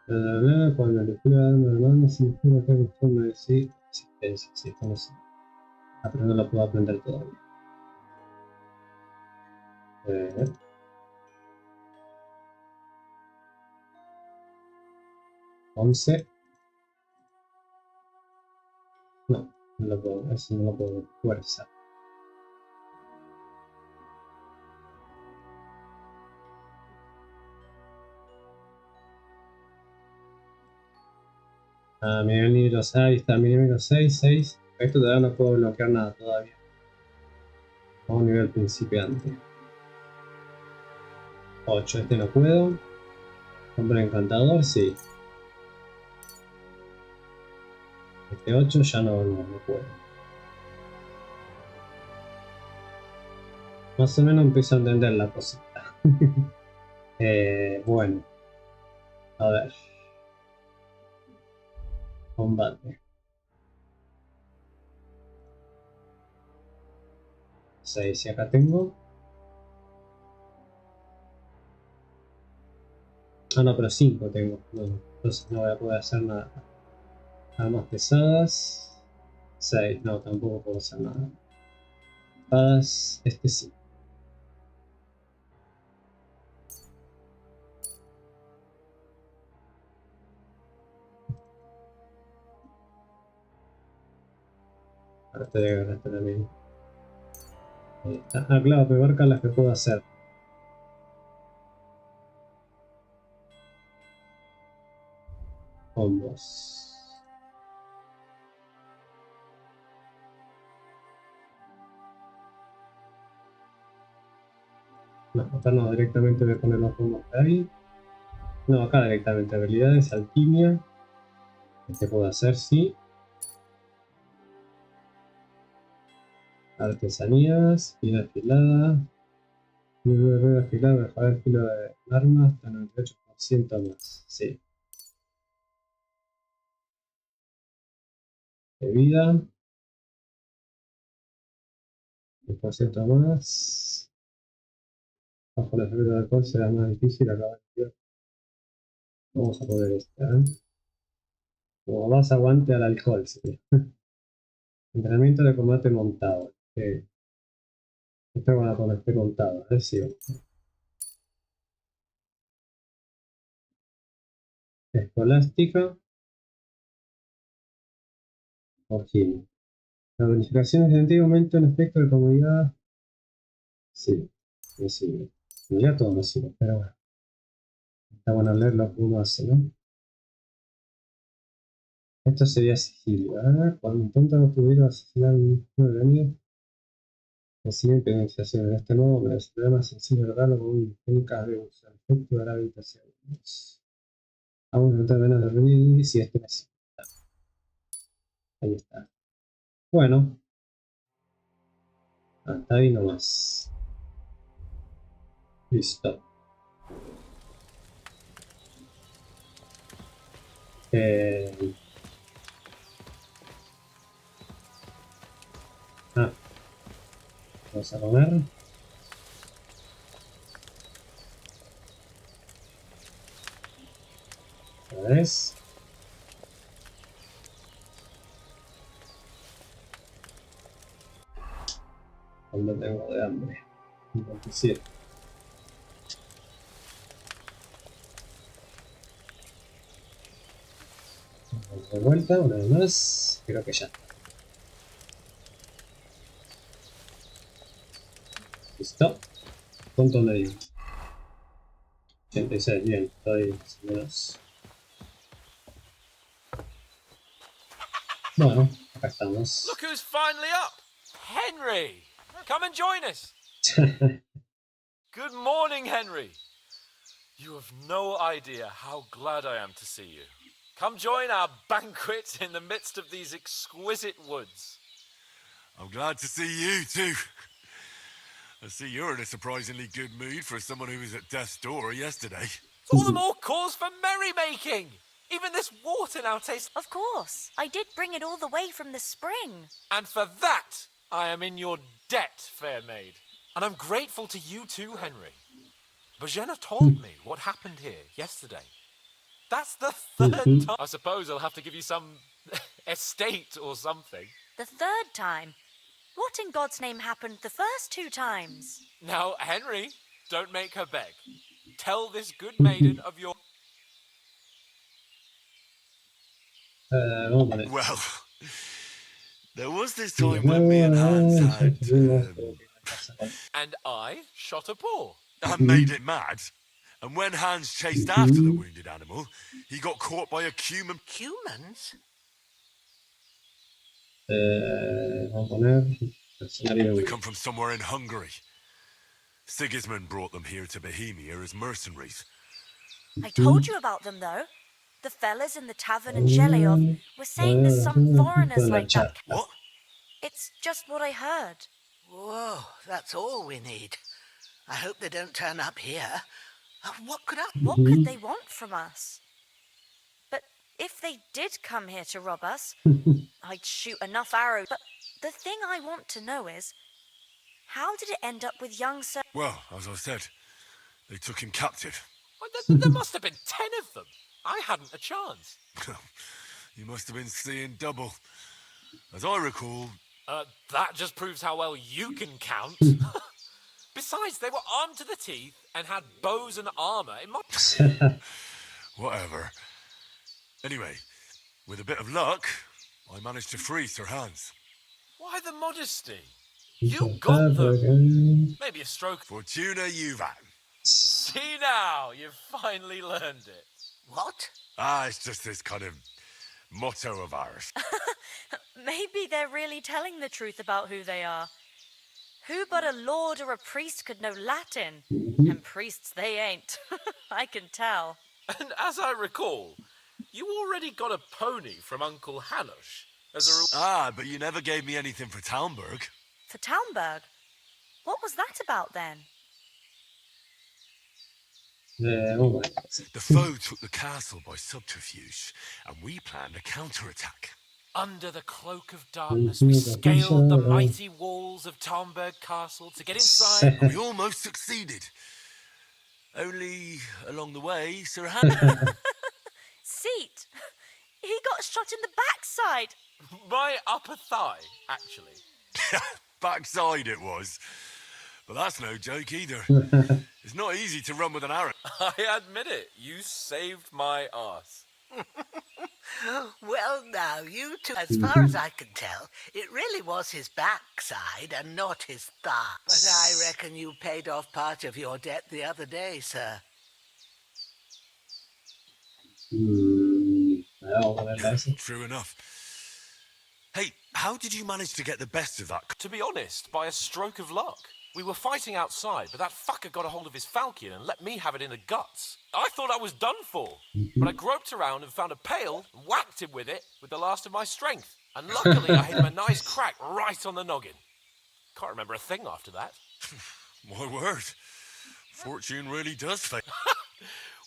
Cuando le prueba darme la mano, sin forma que conforme de sí. Existencia, sí, estamos. Ah, pero no lo puedo aprender todavía. 11. No, no lo puedo, eso no lo puedo. Fuerza. Ah, mi nivel 6, ahí está, mi nivel 6, 6. Esto todavía no puedo bloquear nada todavía. Vamos a nivel principiante. 8, este no puedo. Hombre encantador, sí. Este 8 ya no puedo. Más o menos empiezo a entender la cosita. Bueno. A ver. Combate. 6, y acá tengo. Ah, no, pero 5 tengo. No, entonces no voy a poder hacer nada. Armas pesadas. 6, no, tampoco puedo hacer nada. Espadas, este sí. Arte de guerra también. Ahí está. Ah, claro, me marcan las que puedo hacer. Combos. No, acá no, directamente voy a poner los combos ahí. No, acá directamente. Habilidades, alquimia. Este puedo hacer, sí. Artesanías, fila afilada. Nivel de rueda afilada, mejorar el filo de armas hasta 98% más. Sí. De vida. 10% más. Bajo el efecto de alcohol será más difícil acabar el día. Vamos a poner esta. Como más aguante al alcohol, sería. Entrenamiento de combate montado. Esto van a poner este montado. A ver si. Escolástica. Orgín. La bonificación de antiguo aumenta el efecto de comodidad. Sí, me sirve. Ya todo me sirve, pero bueno. Está bueno leer lo que uno hace, ¿no? Esto sería sigilo. Cuando intentan obtener o asesinar un enemigo, reciben penalización. En este modo me será más sencillo lograrlo con una técnica de uso. Efecto de la habitación. Vamos a intentar menos de venir si este es. Ahí está. Bueno, hasta ahí nomás. Listo. Vamos a comer. Otra vez. Cuando tengo de hambre. 57. De vuelta, una vez más. Creo que ya. Listo. Punto medio. 86, bien. Estoy más o menos. Bueno, acá estamos. Look who's finally up! Henry! Come and join us! Good morning, Henry. You have no idea how glad I am to see you. Come join our banquet in the midst of these exquisite woods. I'm glad to see you too. I see you're in a surprisingly good mood for someone who was at death's door yesterday. It's all the more cause for merrymaking! Even this water now tastes... Of course. I did bring it all the way from the spring. And for that, I am in your debt, fair maid. And I'm grateful to you too, Henry. Bojena told me what happened here yesterday. That's the third time. I suppose I'll have to give you some estate or something. The third time? What in God's name happened the first 2 times? Now, Henry, don't make her beg. Tell this good maiden of your... Well, there was this time when me and Hans had... And I shot a boar. and made it mad. And when Hans chased after the wounded animal, he got caught by a cumin... Humans? Vamos a poner escenario They come from somewhere in Hungary. Sigismund brought them here to Bohemia as mercenaries. I told you about them, though. The fellas in the tavern in Zheleov were saying there's some foreigners like that. What? It's just what I heard. Whoa, that's all we need. I hope they don't turn up here. What could they want from us? But if they did come here to rob us, I'd shoot enough arrows. But the thing I want to know is, how did it end up with young Sir... Well, as I said, they took him captive. Well, there must have been 10 of them. I hadn't a chance. You must have been seeing double. As I recall... That just proves how well you can count. Besides, they were armed to the teeth and had bows and armor. It must... Whatever. Anyway, with a bit of luck, I managed to free Sir Hans. Why the modesty? You got them. Maybe a stroke. Fortuna Juvat. See now, you've finally learned it. What? It's just this kind of motto of ours. Maybe they're really telling the truth about who they are. Who but a lord or a priest could know Latin? And priests they ain't. I can tell. And as I recall, you already got a pony from Uncle Hanush as a... But you never gave me anything for Talmberg. For Talmberg? What was that about then? The foe took the castle by subterfuge, and we planned a counterattack. Under the cloak of darkness, we scaled the mighty walls of Talmberg Castle to get inside. We almost succeeded. Only along the way, Sir Hans... Seat! He got shot in the backside! My upper thigh, actually. Backside it was. But that's no joke either. It's not easy to run with an arrow. I admit it. You saved my arse. Well, now, you two, as far as I can tell, it really was his backside and not his thigh. But I reckon you paid off part of your debt the other day, sir. True enough. Hey, how did you manage to get the best of that? To be honest, by a stroke of luck. We were fighting outside, but that fucker got a hold of his falcon and let me have it in the guts. I thought I was done for, but I groped around and found a pail and whacked him with it with the last of my strength. And luckily, I hit him a nice crack right on the noggin. Can't remember a thing after that. My word. Fortune really does favour.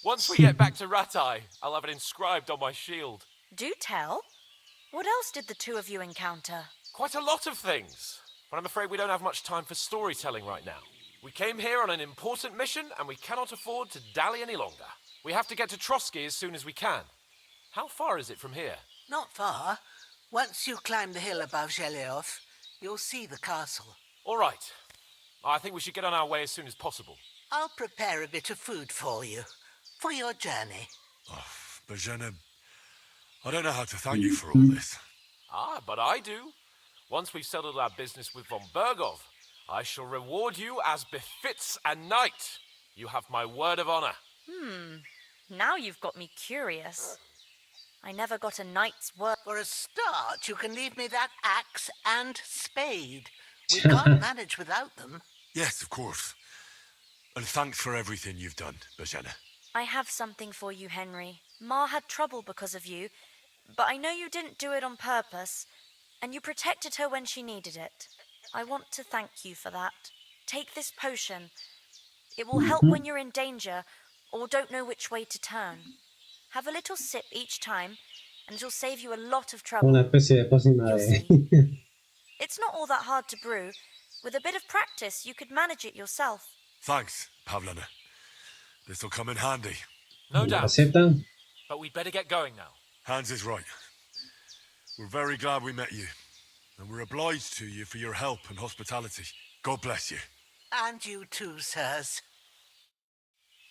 Once we get back to Ratai, I'll have it inscribed on my shield. Do tell. What else did the two of you encounter? Quite a lot of things. But I'm afraid we don't have much time for storytelling right now. We came here on an important mission, and we cannot afford to dally any longer. We have to get to Trotsky as soon as we can. How far is it from here? Not far. Once you climb the hill above Zheleov, you'll see the castle. All right. I think we should get on our way as soon as possible. I'll prepare a bit of food for you, for your journey. Bojena, I don't know how to thank you for all this. Ah, but I do. Once we've settled our business with von Bergov, I shall reward you as befits a knight. You have my word of honor. Now you've got me curious. I never got a knight's word. For a start, you can leave me that axe and spade. We can't manage without them. Yes, of course. And thanks for everything you've done, Bajana. I have something for you, Henry. Ma had trouble because of you, but I know you didn't do it on purpose, and you protected her when she needed it. I want to thank you for that. Take this potion. It will help when you're in danger or don't know which way to turn. Have a little sip each time, and it'll save you a lot of trouble. Una especie de pócima You'll de... see. It's not all that hard to brew. With a bit of practice, you could manage it yourself. Thanks, Pavlana. This'll come in handy. No La doubt. receta. But we'd better get going now. Hans is right. We're very glad we met you. And we're obliged to you for your help and hospitality. God bless you. And you too, sirs. As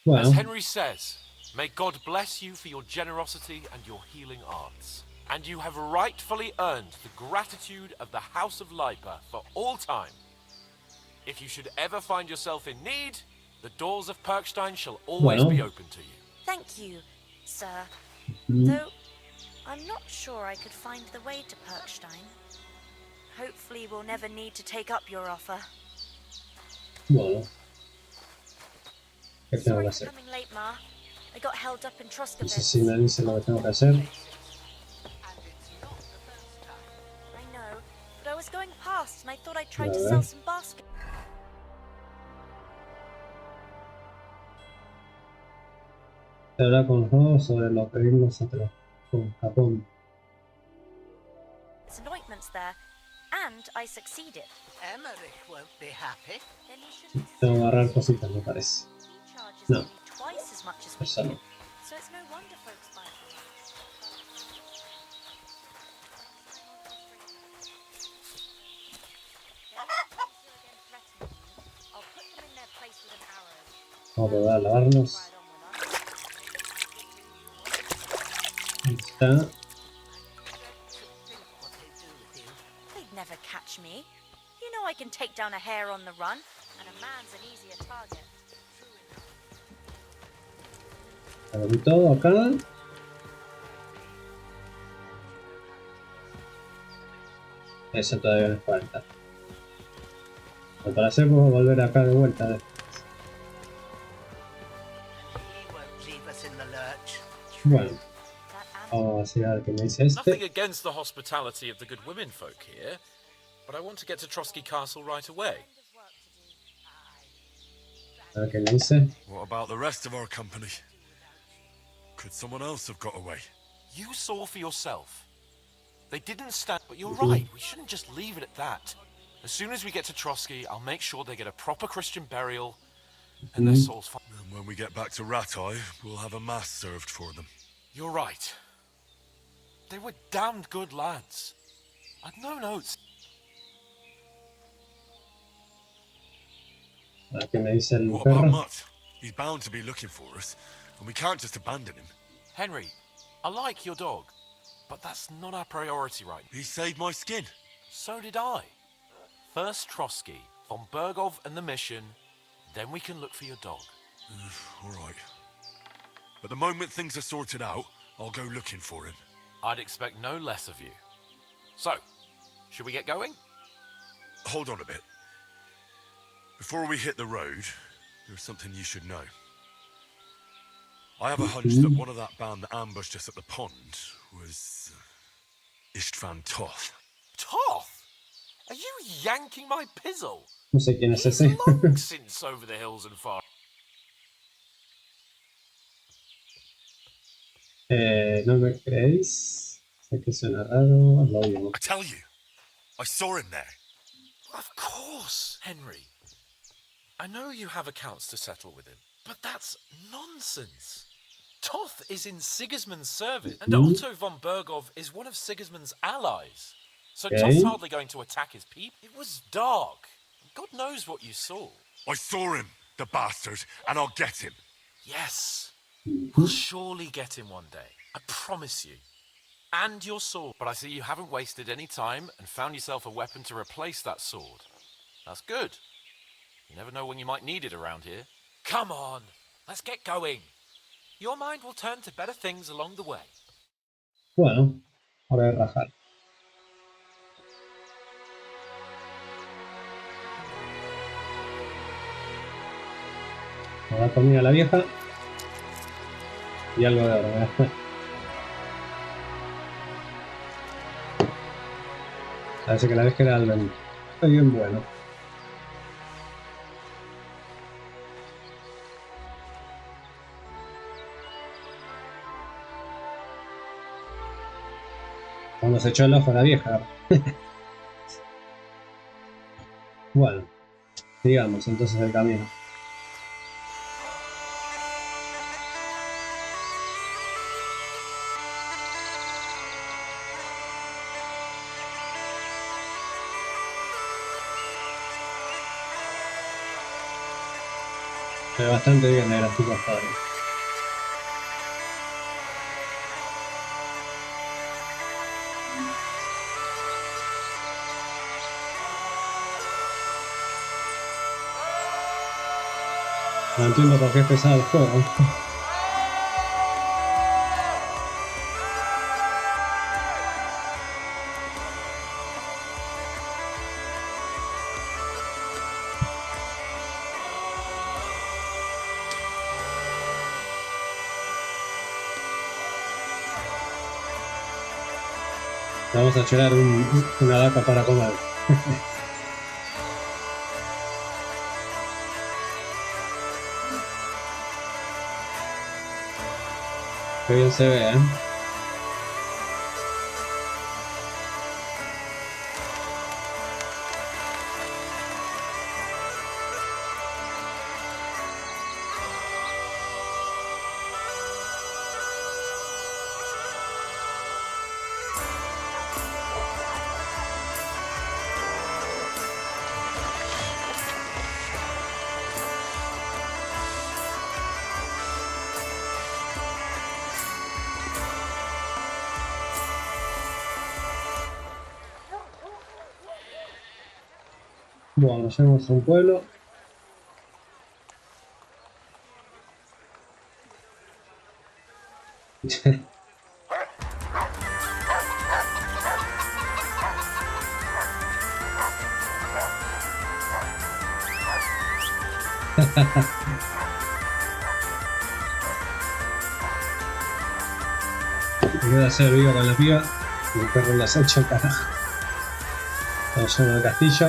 Bueno, Henry says, may God bless you for your generosity and your healing arts. And you have rightfully earned the gratitude of the House of Lipa for all time. If you should ever find yourself in need, the doors of Perkstein shall always Well. be open to you. Thank you, sir. Though, I'm not sure I could find the way to Perkstein. Hopefully we'll never need to take up your offer. bueno. ¿Qué tengo Sorry que for hacer? coming late, Ma. I got held up in No sé Troskovitz. si me dice lo que tengo que hacer. I know, but I was going past and I thought I'd try to Vale. sell some baskets. Hablar con los nuevos sobre lo que vimos nosotros con Japón. Some ointments there, and I succeeded. Emmerich won't be happy. Then you shouldn't Tengo que agarrar cositas, me parece. he charges No. nearly twice as much as we Eso do. no. So it's no wonder folks buy from us. I'll put them in their place with an arrow. Vamos a probar a lavarnos. Right on with us. Ahí está. Think what they do with you. They'd never catch me. You know I can take down a hare on the run, and a man's an easier target. Abrí todo acá. Eso todavía me falta. Pero para hacer puedo volver acá de vuelta. He won't leave us in the lurch. Bueno, That ant vamos a ver qué me dice Nothing este. against the hospitality of the good women folk here, but I want to get to Trotsky Castle right away. of work to do. A ver qué me dice. What about the rest of our company? Could someone else have got away? You saw for yourself. They didn't stand, but you're right. We shouldn't just leave it at that. As soon as we get to Trotsky, I'll make sure they get a proper Christian burial and their souls find. And when we get back to Ratai, we'll have a mass served for them. You're right. They were damned good lads. I'd no notes. A ver qué me dice el What about perro. Mutt? He's bound to be looking for us, and we can't just abandon him. Henry, I like your dog, but that's not our priority right now. He saved my skin. So did I. First Trotsky, von Bergov and the mission, then we can look for your dog. All right. But the moment things are sorted out, I'll go looking for him. I'd expect no less of you. So, should we get going? Hold on a bit. Before we hit the road, there's something you should know. I have a hunch that one of that band that ambushed us at the pond was Istvan Toth. Toth? Are you yanking my pizzle? No sé quién es He's ese. long since over the hills and far. ¿No me creéis? Sé que suena raro. Lo oigo. I tell you, I saw him there. Of course, Henry. I know you have accounts to settle with him, but that's nonsense. Toth is in Sigismund's service, and Otto von Bergov is one of Sigismund's allies. So Okay. Toth's hardly going to attack his people. It was dark. God knows what you saw. I saw him, the bastard, and I'll get him. Yes, we'll surely get him one day. I promise you. And your sword. But I see you haven't wasted any time and found yourself a weapon to replace that sword. That's good. You never know when you might need it around here. Come on, let's get going. Your mind will turn to better things along the way. Bueno, hora de rajar. Me da comida a la vieja. Y algo de oro, ¿verdad? Parece que la vieja era algo bien bueno. Cuando se echó el ojo a la vieja. Bueno, sigamos entonces el camino. Se ve bastante bien el gráfico hasta ahora. No entiendo por qué es pesado el juego. Vamos a chorar una vaca para comer. Qué bien se ve, ¿eh? Bueno, llegamos a un pueblo. En vez de hacer vivo con la piba, el perro las ha hecho al carajo. Vamos al castillo.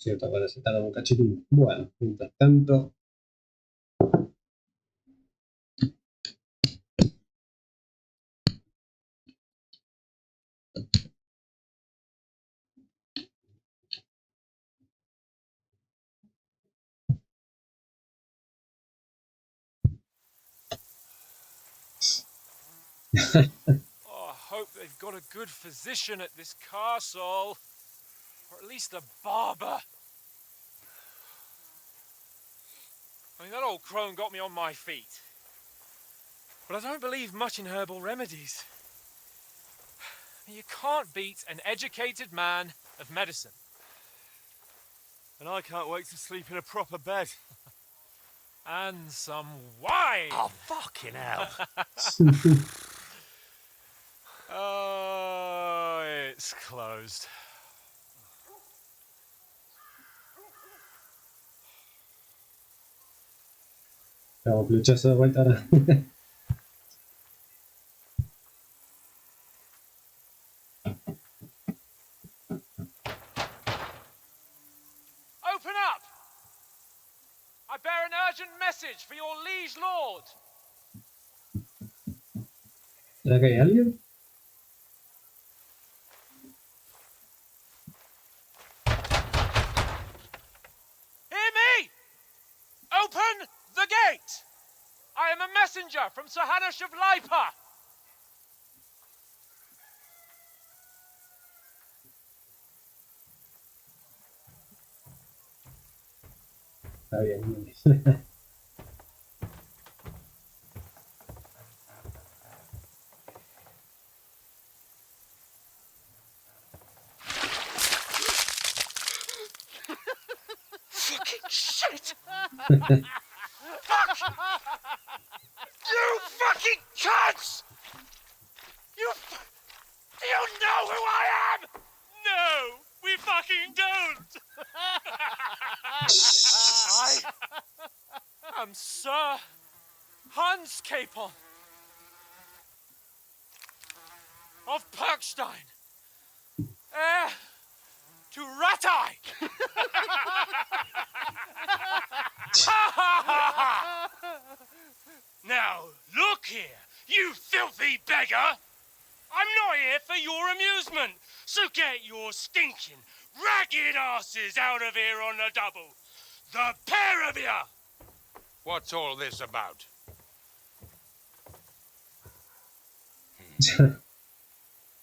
Cierto, parece tarda un cachitín. Bueno, mientras tanto. Oh, I hope they've got a good physician at this castle. Or at least a barber. I mean, that old crone got me on my feet. But I don't believe much in herbal remedies. You can't beat an educated man of medicine. And I can't wait to sleep in a proper bed. And some wine! Oh, fucking hell. Oh, it's closed. Como flechazo de vuelta ahora. Open up! I bear an urgent message for your liege lord. ¿Será que hay alguien? Hear me! Open the gate! I am a messenger from Sir Hanush of Lipa. Está bien. Fucking shit! Fuck! You fucking cunts! Do you know who I am? No, we fucking don't. I am Sir Hans Capon of Perkstein, heir to Ratai. Now, look here, you filthy beggar. I'm not here for your amusement, so get your stinking, ragged asses out of here on the double. The pair of you! What's all this about?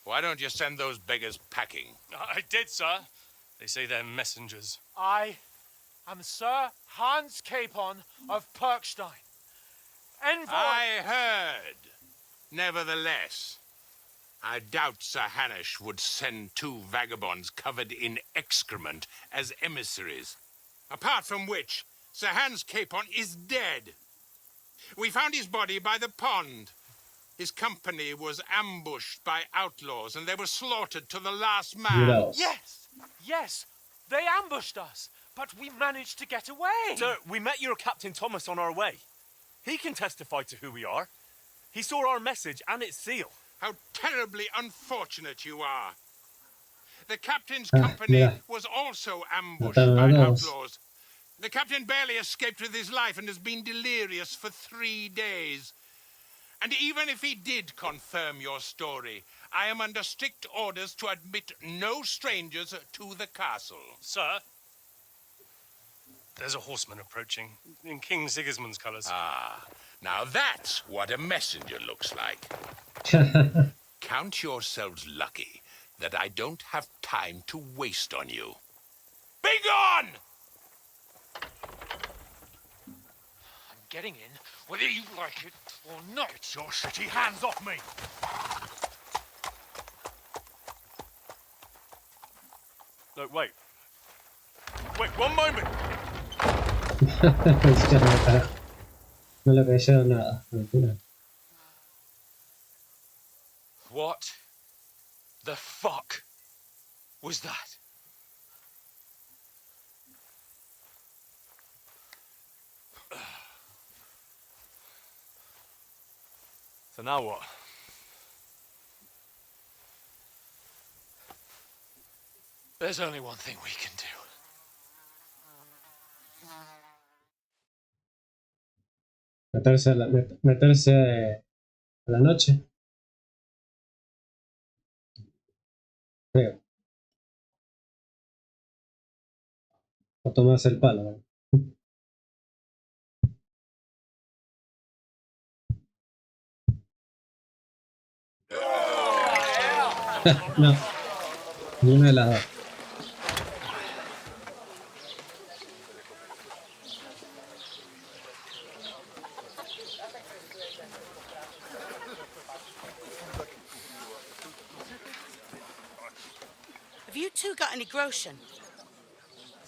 Why don't you send those beggars packing? I did, sir. They say they're messengers. I am Sir Hans Capon of Perkstein. Envoy... I heard. Nevertheless, I doubt Sir Hanush would send 2 vagabonds covered in excrement as emissaries. Apart from which, Sir Hans Capon is dead. We found his body by the pond. His company was ambushed by outlaws, and they were slaughtered to the last man. Yes, they ambushed us, but we managed to get away. Sir, we met your Captain Thomas on our way. He can testify to who we are. He saw our message and its seal. How terribly unfortunate you are. The captain's company was also ambushed by outlaws. The captain barely escaped with his life and has been delirious for 3 days. And even if he did confirm your story, I am under strict orders to admit no strangers to the castle. Sir, there's a horseman approaching in King Sigismund's colours. Ah, now that's what a messenger looks like. Count yourselves lucky that I don't have time to waste on you. Be gone! I'm getting in, whether you like it or not. Get your shitty hands off me! No, wait. Wait, one moment! No le cayeron nada. What the fuck was that? So now what? There's only one thing we can do. Meterse a la noche. Creo. O tomarse el palo. ¿Vale? No. Ninguna de las dos. Have you two got any groschen?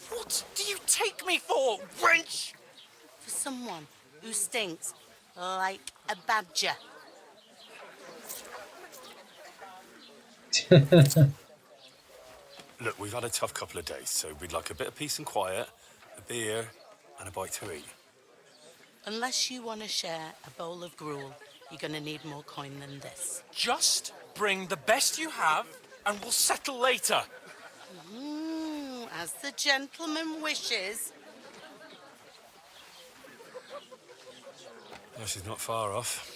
What do you take me for, wench? For someone who stinks like a badger. Look, we've had a tough couple of days, so we'd like a bit of peace and quiet, a beer, and a bite to eat. Unless you want to share a bowl of gruel, you're going to need more coin than this. Just bring the best you have, and we'll settle later. As the gentleman wishes. Well, she's not far off.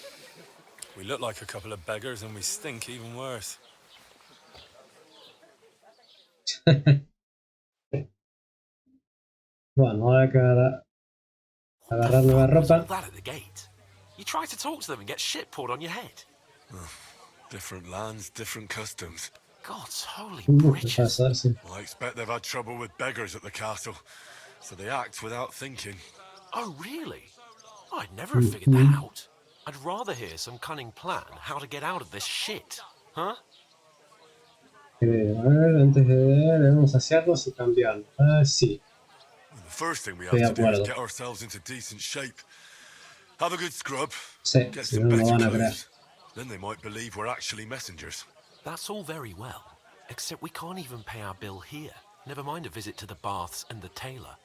We look like a couple of beggars, and we stink even worse. Bueno, ahora hay que agarrar nueva ropa. That at the gate. You try to talk to them and get shit poured on your head. Different lands, different customs. God's holy britches. Pasarse. Well, I expect they've had trouble with beggars at the castle. So they act without thinking. Oh, really? I'd never have figured that out. I'd rather hear some cunning plan how to get out of this shit. Huh? A ver, antes de debemos saciarnos y cambiarnos. Sí, The first thing we estoy have de to do is acuerdo. get ourselves into decent shape. Have a good scrub. Sí, Get si some no, no better van a creer. clothes. Then they might believe we're actually messengers. That's all very well, except we can't even pay our bill here. Never mind a visit to the baths and the tailor.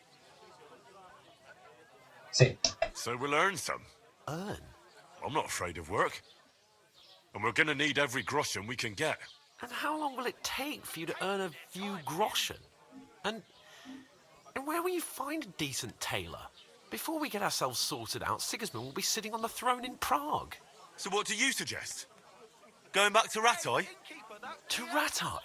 Sí. So we'll earn some. Earn? I'm not afraid of work. And we're gonna need every groschen we can get. And how long will it take for you to earn a few groschen? And where will you find a decent tailor? Before we get ourselves sorted out, Sigismund will be sitting on the throne in Prague. So what do you suggest? Going back to Ratai? To Ratai?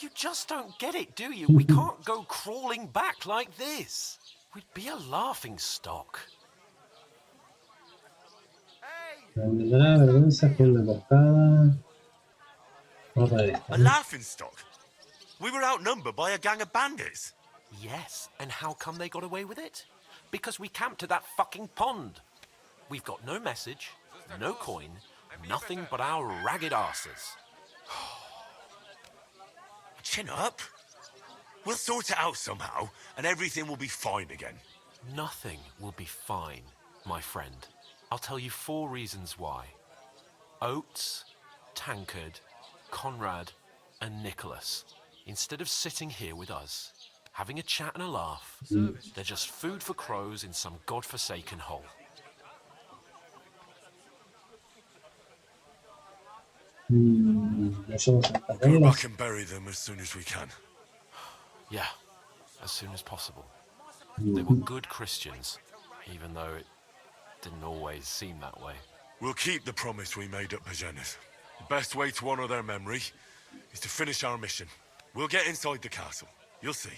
You just don't get it, do you? We can't go crawling back like this. We'd be a laughing stock. Tendrá vergüenza con una emboscada. Vamos a ver A esta. laughing stock? We were outnumbered by a gang of bandits. Yes, and how come they got away with it? Because we camped at that fucking pond. We've got no message, no coin, nothing but our ragged asses. Chin up. We'll sort it out somehow, and everything will be fine again. Nothing will be fine, my friend. I'll tell you 4 reasons why. Oates, Tankard, Conrad, and Nicholas, instead of sitting here with us, having a chat and a laugh, they're just food for crows in some godforsaken hole. Go back and bury them as soon as we can. Yeah, as soon as possible. They were good Christians, even though it didn't always seem that way. We'll keep the promise we made at Pagenes. The best way to honor their memory is to finish our mission. We'll get inside the castle. You'll see.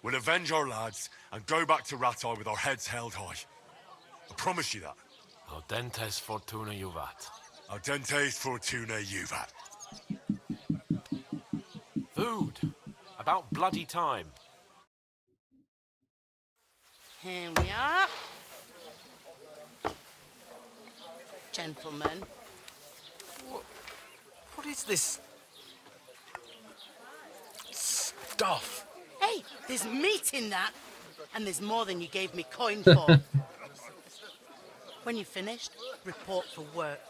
We'll avenge our lads and go back to Ratai with our heads held high. I promise you that. Audentes fortuna juvat. Audentes fortuna juvat. Food. About bloody time. Here we are. Gentlemen. What is this stuff? Hey, there's meat in that. And there's more than you gave me coin for. When you're finished, report for work.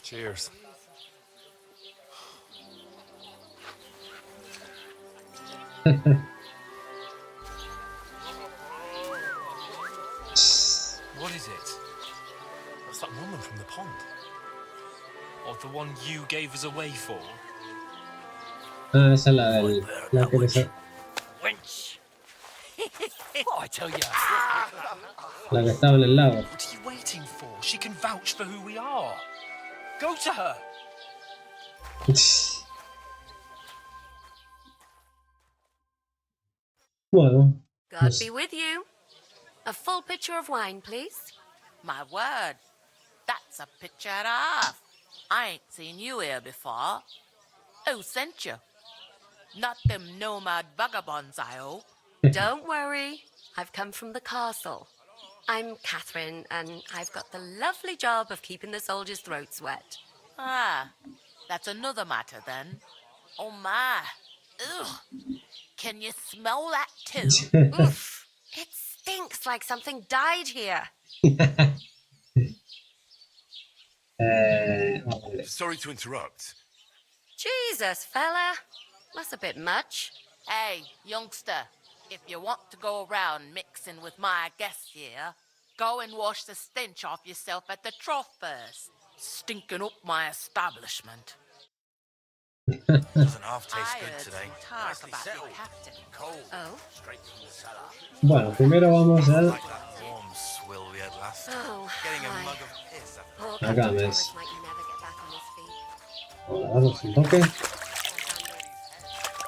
Cheers. What is it? That's that woman from the pond. Or the one you gave us away for. Ah, esa es la que les... Wench! What I tell you? La que estaba en el lago. What are you waiting for? She can vouch for who we are. Go to her. Bueno. God be with you. A full pitcher of wine, please. My word. That's a picture and a half. I ain't seen you here before. Who sent you? Not them nomad vagabonds, I hope. Don't worry. I've come from the castle. I'm Catherine, and I've got the lovely job of keeping the soldiers' throats wet. Ah, that's another matter then. Oh my. Ugh. Can you smell that too? Oof. It stinks like something died here. Sorry to interrupt. Jesus, fella. That's a bit much. Hey, youngster, if you want to go around mixing with my guests here, go and wash the stench off yourself at the trough first. Stinking up my establishment. Doesn't half taste I good heard today. some talk Nicely about your settled. captain. Cold. Oh? Straight from the cellar. Bueno, primero vamos a... Like that warm swill we had last. Oh, Getting a hi. mug of piss after Poor Acá Captain ves. Thomas might never get back on his feet. Vamos a darnos un toque.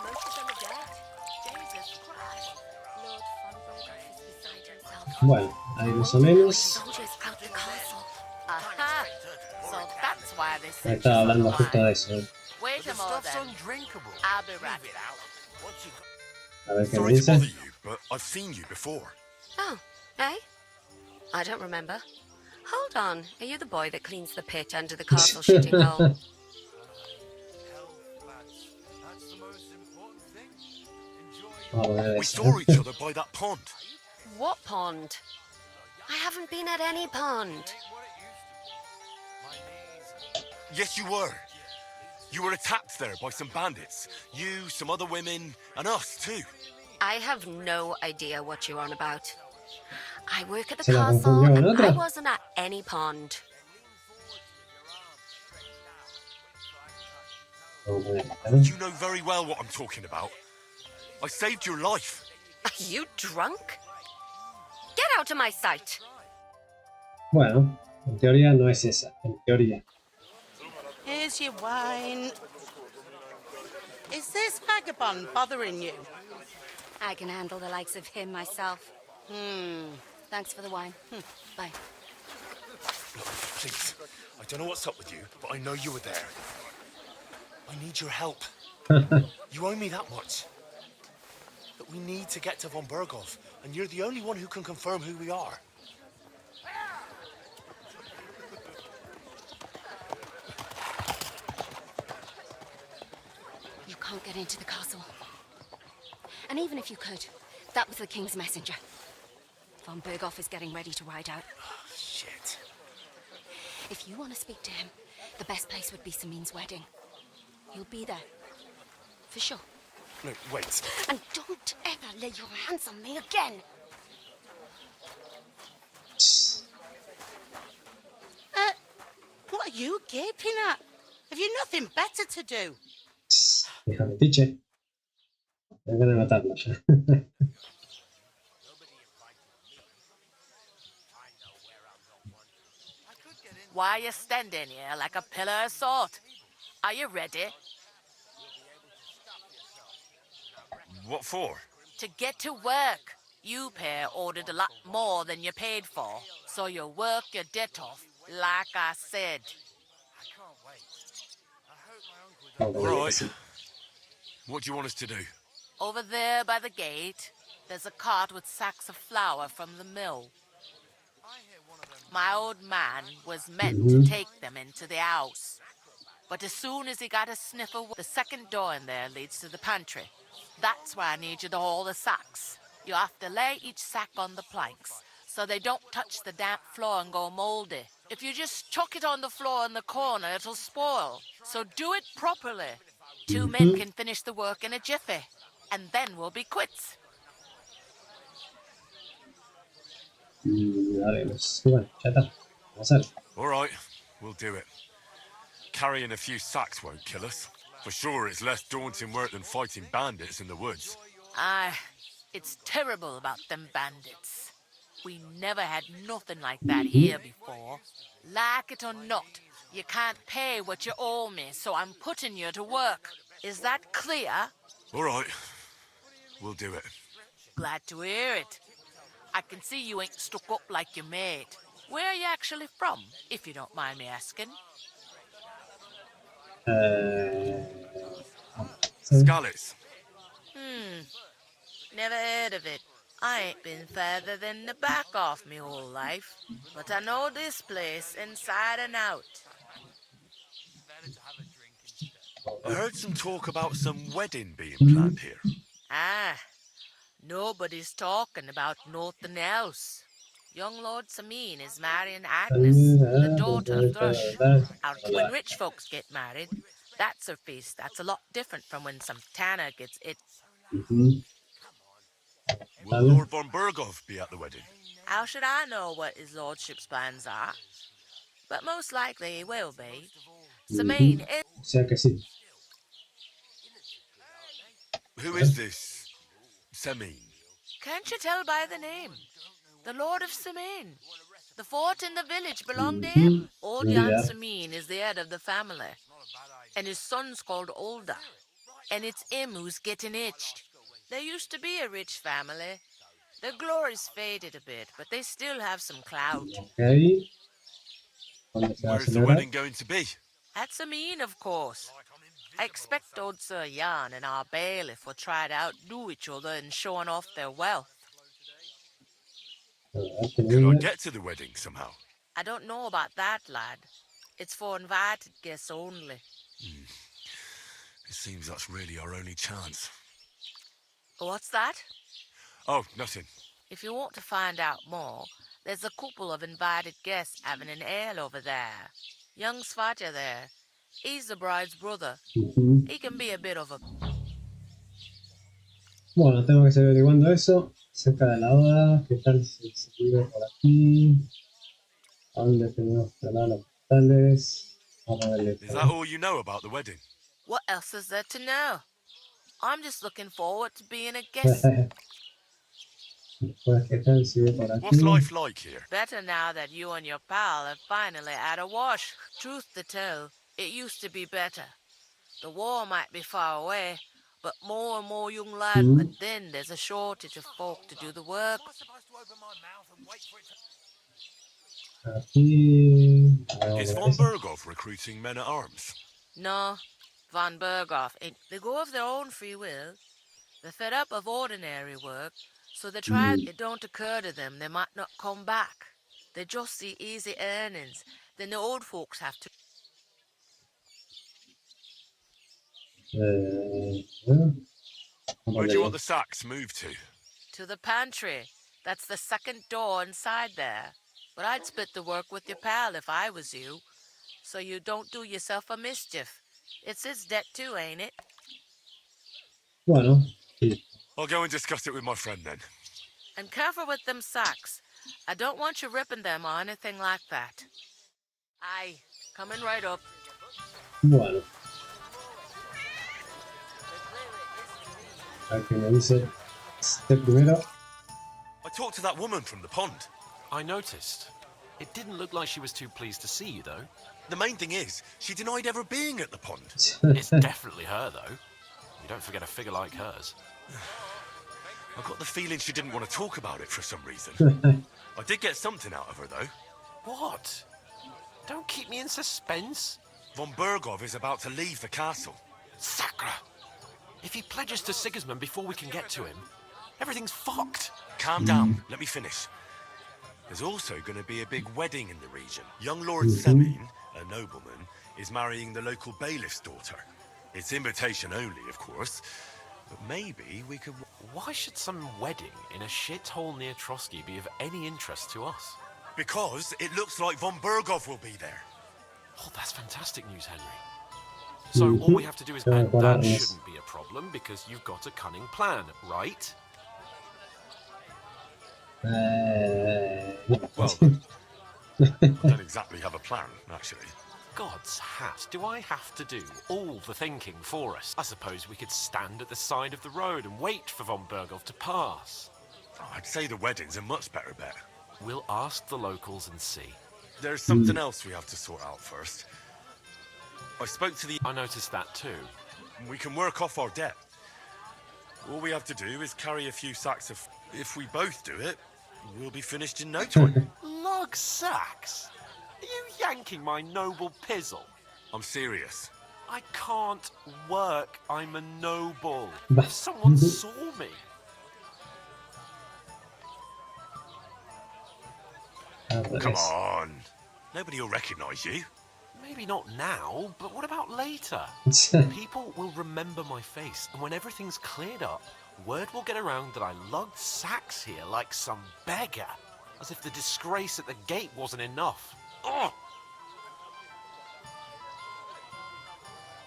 Most of them are dead. Jesus Christ. Lord Fonberg is beside himself. Bueno, ahí más o menos. Soldiers out the castle. Aha! So that's why they Ahí sent estaba you hablando some justo wine. de eso. Wait a The moment stuff's then. undrinkable. I'll be right Leave it out. A ver qué me Sorry to dice. bother you, but I've seen you before. Oh, eh? I don't remember. Hold on. Are you the boy that cleans the pit under the castle shitting hole? We saw each other by that pond. What pond? I haven't been at any pond. Yes, you were. You were attacked there by some bandits. You, some other women, and us too. I have no idea what you're on about. I work at the Se la castle confundió con and I otra. wasn't at any pond. You know very well what I'm talking about. I saved your life. Are you drunk? Get out of my sight. Bueno, en teoría no es esa. En teoría. Here's your wine. Is this vagabond bothering you? I can handle the likes of him myself. Thanks for the wine. Bye. Look, please. I don't know what's up with you, but I know you were there. I need your help. You owe me that much. But we need to get to von Berghoff, and you're the only one who can confirm who we are. You can't get into the castle. And even if you could, that was the king's messenger. Von Berghoff is getting ready to ride out. Oh, shit. If you want to speak to him, the best place would be Samin's wedding. He'll be there. For sure. No, wait. And don't ever lay your hands on me again. What are you gaping at? Have you nothing better to do? Hija de tiche. Me van a matarlo ya. Why are you standing here like a pillar of salt? Are you ready? What for? To get to work. You pair ordered a lot more than you paid for, so you work your debt off, like I said. Right. What do you want us to do? Over there by the gate, there's a cart with sacks of flour from the mill. My old man was meant to take them into the house. But as soon as he got a sniff of the second door in there leads to the pantry. That's why I need you to haul the sacks. You have to lay each sack on the planks so they don't touch the damp floor and go moldy. If you just chuck it on the floor in the corner, it'll spoil. So do it properly. 2 men can finish the work in a jiffy, and then we'll be quits. Dale, pues, bueno, ya está. Vamos a ver. All right, we'll do it. Carrying a few sacks won't kill us. For sure, it's less daunting work than fighting bandits in the woods. Aye, it's terrible about them bandits. We never had nothing like that here before. Like it or not, you can't pay what you owe me, so I'm putting you to work. Is that clear? All right, we'll do it. Glad to hear it. I can see you ain't stuck up like your mate. Where are you actually from, if you don't mind me asking? Scallops. Never heard of it. I ain't been further than the back off me whole life, but I know this place inside and out. I heard some talk about some wedding being planned here. Ah, nobody's talking about nothing else. Young Lord Samin is marrying Agnes, the daughter of Thrush. When rich folks get married, that's a feast that's a lot different from when some tanner gets it. Will Lord von Berghoff be at the wedding? How should I know what his lordship's plans are? But most likely he will be. Samin is... O sea que sí. Who is this Samin? Can't you tell by the name? The Lord of Samin. The fort in the village belonged to him. Old Jan Samin is the head of the family. And his son's called Olda. And it's him who's getting itched. There used to be a rich family. Their glory's faded a bit, but they still have some clout. Okay. ¿Dónde se va a Where's the celebrar? wedding going to be? At Samin, of course. I expect old Sir Jan and our bailiff will try to outdo each other in showing off their wealth. Can I get to the wedding somehow? I don't know about that, lad. It's for invited guests only. It seems that's really our only chance. What's that? Oh, nothing. If you want to find out more, there's a couple of invited guests having an ale over there. Young Svaja there. He's the bride's brother. He can be a bit of a... Bueno, tengo que seguir averiguando eso. Cerca de la boda. ¿Qué tal si se vive por aquí? ¿A dónde tenemos que hablar los portales? Vamos a verle. Is that all you know about the wedding? What else is there to know? I'm just looking forward to being a guest. Después, ¿qué tal si vive por aquí? What's life like here? Better now that you and your pal have finally had a wash. Truth to tell, it used to be better. The war might be far away, but more and more young lads put in. There's a shortage of folk to do the work. Aquí. Is von Berghoff recruiting men at arms? No, von Berghoff ain't. They go of their own free will. They're fed up of ordinary work, so they try. It don't occur to them they might not come back. They just see easy earnings. Then the old folks have to. Where do you want the sacks moved to? To the pantry. That's the second door inside there. But I'd split the work with your pal if I was you, so you don't do yourself a mischief. It's his debt too, ain't it? Bueno, sí. I'll go and discuss it with my friend then. And careful with them sacks. I don't want you ripping them or anything like that. Aye, coming right up. Bueno. A que me dice este primero. I talked to that woman from the pond. I noticed. It didn't look like she was too pleased to see you, though. The main thing is, she denied ever being at the pond. It's definitely her, though. You don't forget a figure like hers. I got the feeling she didn't want to talk about it for some reason. I did get something out of her, though. What? Don't keep me in suspense. Von Berghoff is about to leave the castle. Sacra! If he pledges to Sigismund before we can get to him, everything's fucked. Calm down. Let me finish. There's also going to be a big wedding in the region. Young Lord Semin, a nobleman, is marrying the local bailiff's daughter. It's invitation only, of course. But maybe we could... Why should some wedding in a shithole near Trotsky be of any interest to us? Because it looks like von Berghoff will be there. Oh, that's fantastic news, Henry. So all we have to do is... And that shouldn't be a problem, because you've got a cunning plan, right? Well, I don't exactly have a plan, actually. God's hat, do I have to do all the thinking for us? I suppose we could stand at the side of the road and wait for von Berghoff to pass. I'd say the wedding's a much better bet. We'll ask the locals and see. There's something else we have to sort out first. I spoke to the... I noticed that too. We can work off our debt. All we have to do is carry a few sacks of... If we both do it, we'll be finished in no time. Lug sacks? Are you yanking my noble pizzle? I'm serious. I can't work. I'm a noble. If someone saw me. Come on. Nobody will recognise you. Maybe not now, but what about later? People will remember my face, and when everything's cleared up, word will get around that I lugged sacks here like some beggar. As if the disgrace at the gate wasn't enough. Ugh!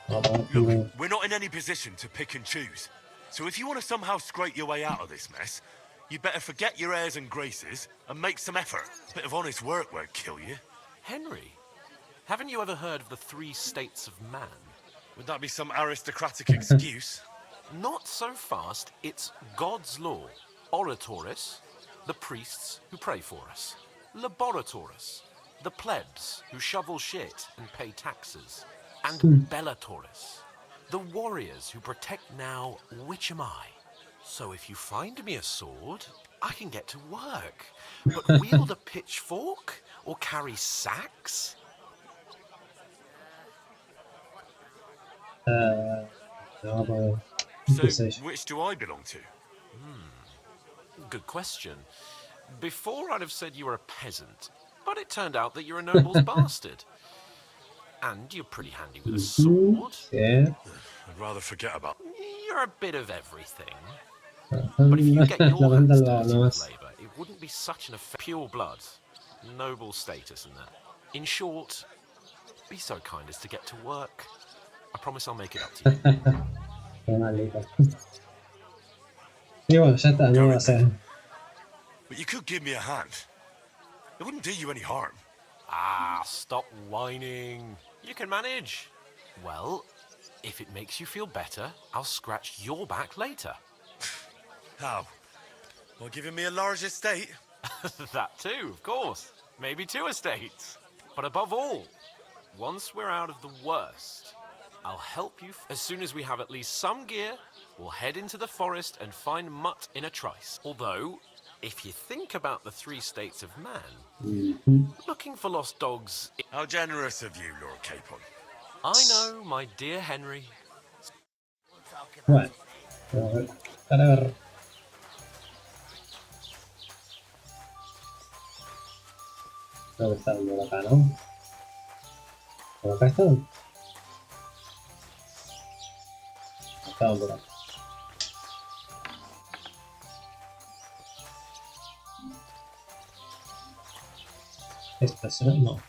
Look, we're not in any position to pick and choose. So if you want to somehow scrape your way out of this mess, you better forget your airs and graces and make some effort. A bit of honest work won't kill you. Henry, haven't you ever heard of the 3 states of man? Would that be some aristocratic excuse? Not so fast. It's God's law. Oratoris, the priests who pray for us. Laboratoris, the plebs who shovel shit and pay taxes. And Bellatoris, the warriors who protect now, which am I? So if you find me a sword, I can get to work. But wield a pitchfork or carry sacks? No, pues, So, qué sé yo. which do I belong to? Good question. Before I'd have said you were a peasant, but it turned out that you're a noble's bastard. And you're pretty handy with a sword. Sí. I'd rather forget about. You're a bit of everything. But if you get your La banda hands al lado dirty with nomás. labour, it wouldn't be such an pure blood, noble status and that. In short, be so kind as to get to work. I promise I'll make it up to you. Qué maldito. Y bueno, ya está, no va a ser. But you could give me a hand. It wouldn't do you any harm. Ah, stop whining. You can manage. Well, if it makes you feel better, I'll scratch your back later. How? Well, giving me a large estate? That too, of course. Maybe 2 estates. But above all, once we're out of the worst, I'll help you. As soon as we have at least some gear, we'll head into the forest and find Mutt in a trice. Although, if you think about the 3 states of man, looking for lost dogs... How generous of you, Lord Capon. I know, my dear Henry. Bueno, para ver. ¿Dónde están? Por acá, ¿no? ¿Por acá están? Estaban por acá. Estación, no.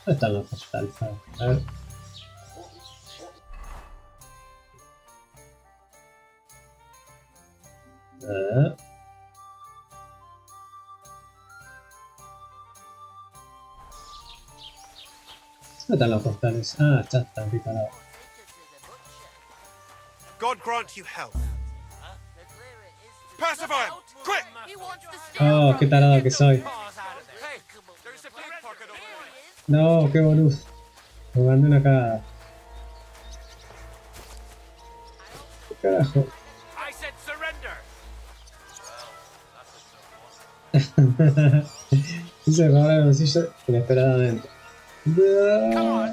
¿Dónde están los postales? A ver. ¿Dónde están los postales? Ah, ya están preparados. God grant you health. Pacify him! Quick! Oh, qué tarado que soy. No, qué boludo. Me mandé una cagada. ¿Qué carajo? I said surrender. Hice robar el bolsillo inesperadamente. No.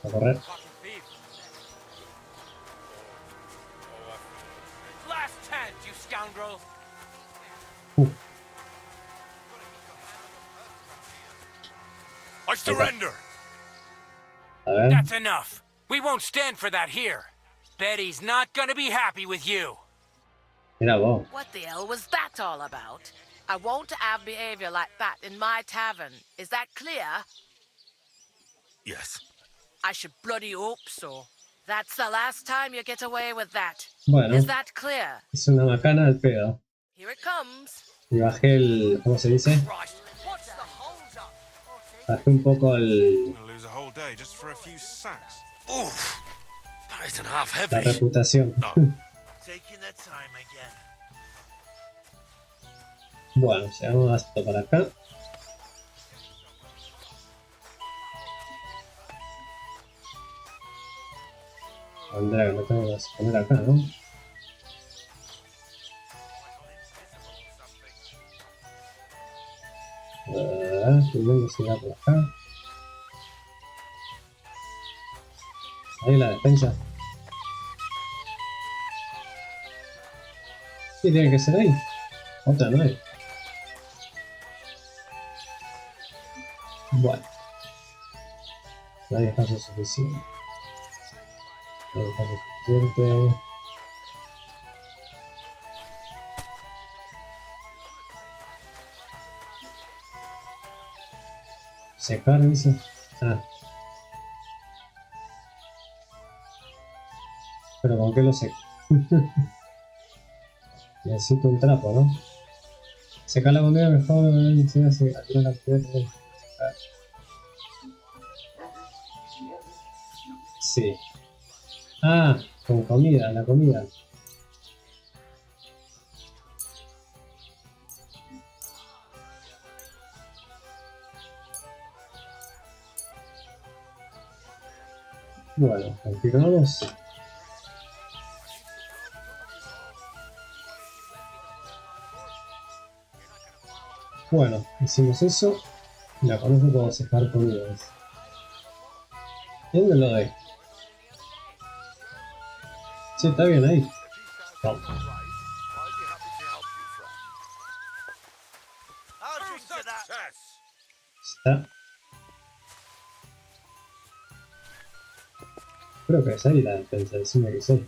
A correr. Last chance, you scoundrel. I surrender! A ver. That's enough. We won't stand for that here. Betty's not gonna be happy with you. Mira vos. What the hell was that all about? I won't have behavior like that in my tavern. Is that clear? Yes. I should bloody hope so. That's the last time you get away with that. Bueno, Is that clear? es una macana al pedo. Here it comes. Y bajé el... ¿cómo se dice? Bajé un poco el... Lose a whole day just for a few sacks. Oof! That isn't half la heavy. reputación. Taking their time again. Bueno, llegamos hasta para acá. Andrea, que lo tengo que poner acá, ¿no? Primero se va por acá. Ahí la defensa. Sí, tiene que ser ahí. Otra no hay. Bueno. No hay espacio suficiente. No hay espacio suficiente. Secar, dice. Ah. Pero ¿con qué lo seco? Necesito un trapo, ¿no? Secar la comida mejor, se hace alguna cantidad de... Sí. Ah, con comida, la comida. Bueno, continuamos. Bueno, hicimos eso. La conozco como secar comidas. ¿Dónde lo doy? Sí, está bien ahí. Vamos. Está. Creo que es ahí la defensa, decime que sí.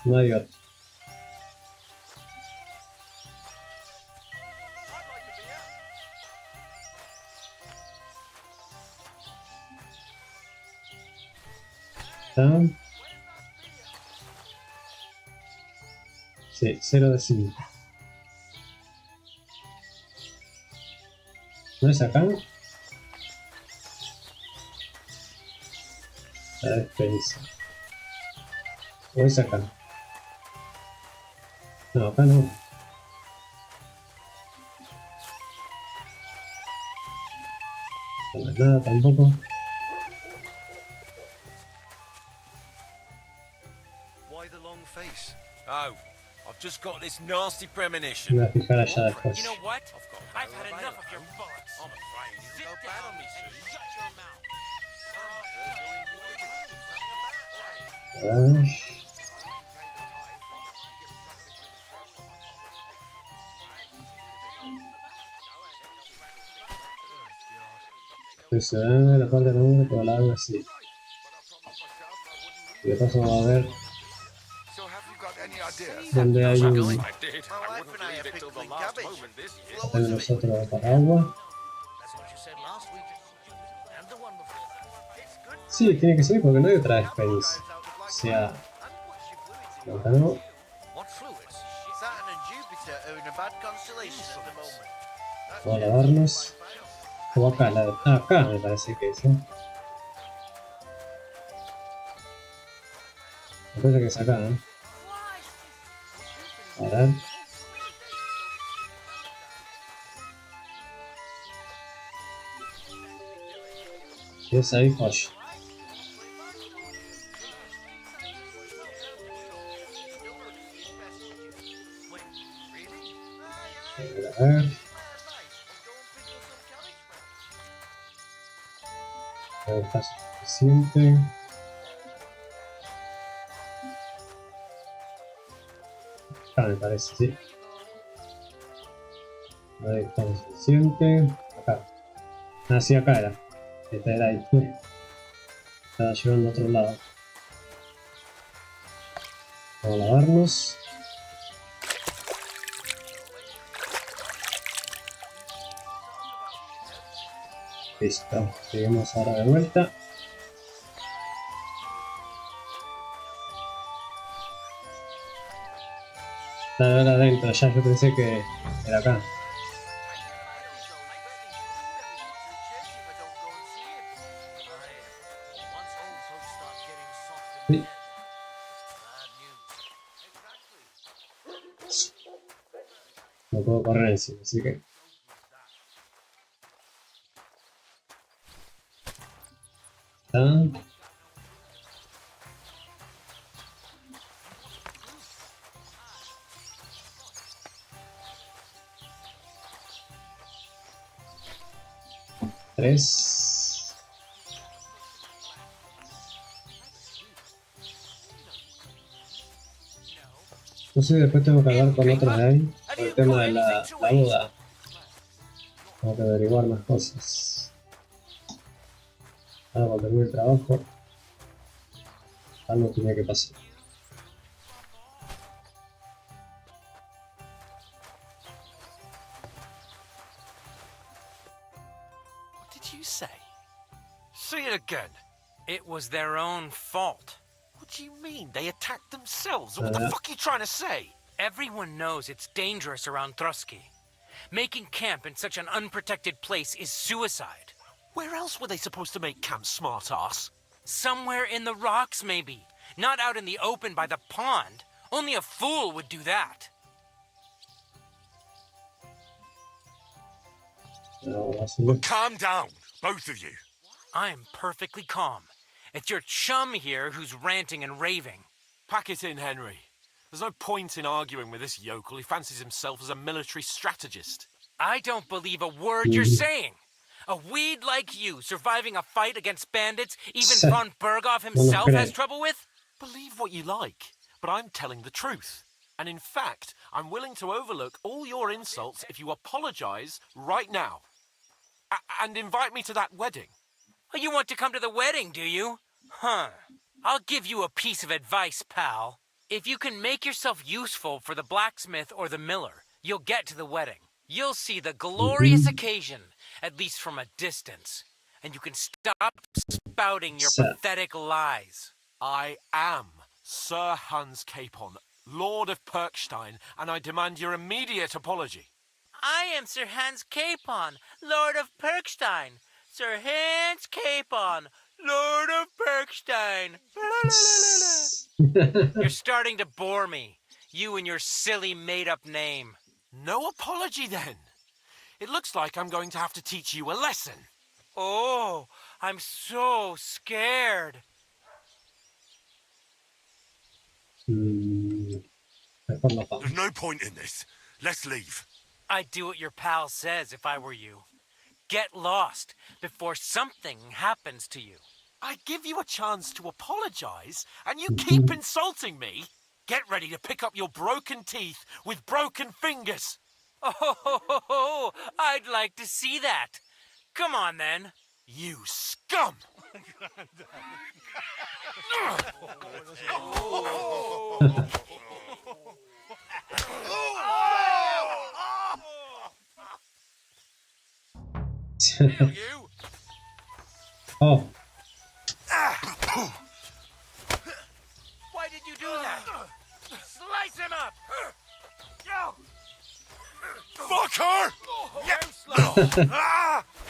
No hay otro. Está. Sí, 0 de 5. ¿No es acá? La despensa. ¿O es acá? No, acá no. No es nada tampoco. Why the long face? Oh, I've just got this nasty premonition. Me voy a fijar allá después. You know what? I've had enough of your bullets. I'm afraid Sit you'll go bad on me down soon. and shut your mouth. A ver. Se ve la parte de número por la agua así. Y de paso vamos a ver So have you got any ideas? dónde hay un... I did. My I wife wouldn't and I leave are it till the pickling last cabbage. moment this year. Loads Tenemos of it. otro paraguas. That's what you said last week. And the one before that. It's good. Sí, tiene que ser porque no hay otra despensa. O sea, no, acá no. What fluids? Saturn and Jupiter are in a bad constellation at the moment. Vamos a lavarnos. O acá, acá me parece que es, ¿eh? Me parece que es acá, ¿eh? A ver. Y es ahí, joya. A ver. A ver, está suficiente. Acá me parece, sí. Ahí está suficiente. Acá. Ah, sí, acá era. Esta era ahí. Estaba llevando a otro lado. Vamos a lavarnos. Listo. Seguimos ahora de vuelta. Era adentro, ya yo pensé que era acá. Sí. No puedo correr encima, así que... Está. Tres. No sé, después tengo que hablar con otros de ahí por el tema de la boda. Tengo que averiguar más cosas. Ahora cuando termine el trabajo, algo tiene que pasar. What did you say? Say it again. It was their own fault. What do you mean? They attacked themselves? What the fuck are you trying to say? Everyone knows it's dangerous around Trotsky. Making camp in such an unprotected place is suicide. Where else were they supposed to make camp, smart-ass? Somewhere in the rocks, maybe. Not out in the open by the pond. Only a fool would do that. Calm down, both of you. I'm perfectly calm. It's your chum here who's ranting and raving. Pack it in, Henry. There's no point in arguing with this yokel who fancies himself as a military strategist. I don't believe a word you're saying. A weed like you surviving a fight against bandits even von Berghoff himself has trouble with? Believe what you like, but I'm telling the truth. And in fact, I'm willing to overlook all your insults if you apologize right now. And invite me to that wedding. Oh, you want to come to the wedding, do you? Huh. I'll give you a piece of advice, pal. If you can make yourself useful for the blacksmith or the miller, you'll get to the wedding. You'll see the glorious occasion, at least from a distance. And you can stop spouting your pathetic lies. I am Sir Hans Capon, Lord of Perkstein, and I demand your immediate apology. I am Sir Hans Capon, Lord of Perkstein. Sir Hans Capon, Lord of Perkstein. You're starting to bore me. You and your silly made-up name. No apology, then. It looks like I'm going to have to teach you a lesson. Oh, I'm so scared. There's no point in this. Let's leave. I'd do what your pal says if I were you. Get lost before something happens to you. I give you a chance to apologize, and you keep insulting me. Get ready to pick up your broken teeth with broken fingers. Oh, I'd like to see that. Come on, then. You scum! Oh. Why did you do that? Slice him up! Fuck her!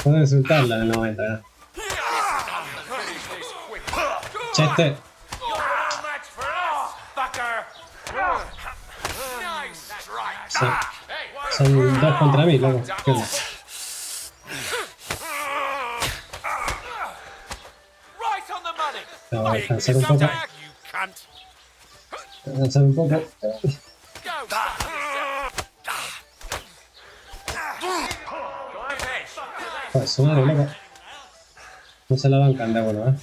Puedo insultarla en el 90. Chete. Son dos contra mí, loco. ¿Qué onda? Tengo que descansar un poco. Descansar un poco. Joder, su madre, loco. No se la bancan de bueno,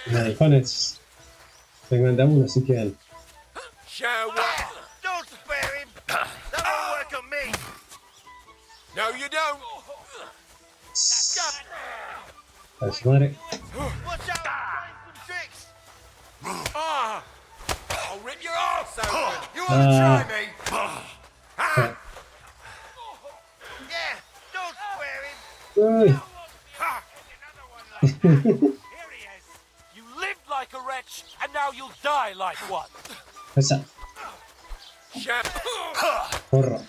Maricones. Vengan de a uno si quieren. Don't spare him. That won't work on me. No, you don't. A su madre. Watch out! Trying some tricks. I'll rip your arse open. You want to try me? Yeah. Don't spare him. Uy. You lived like a wretch, and now you'll die like one. Esa. Porro.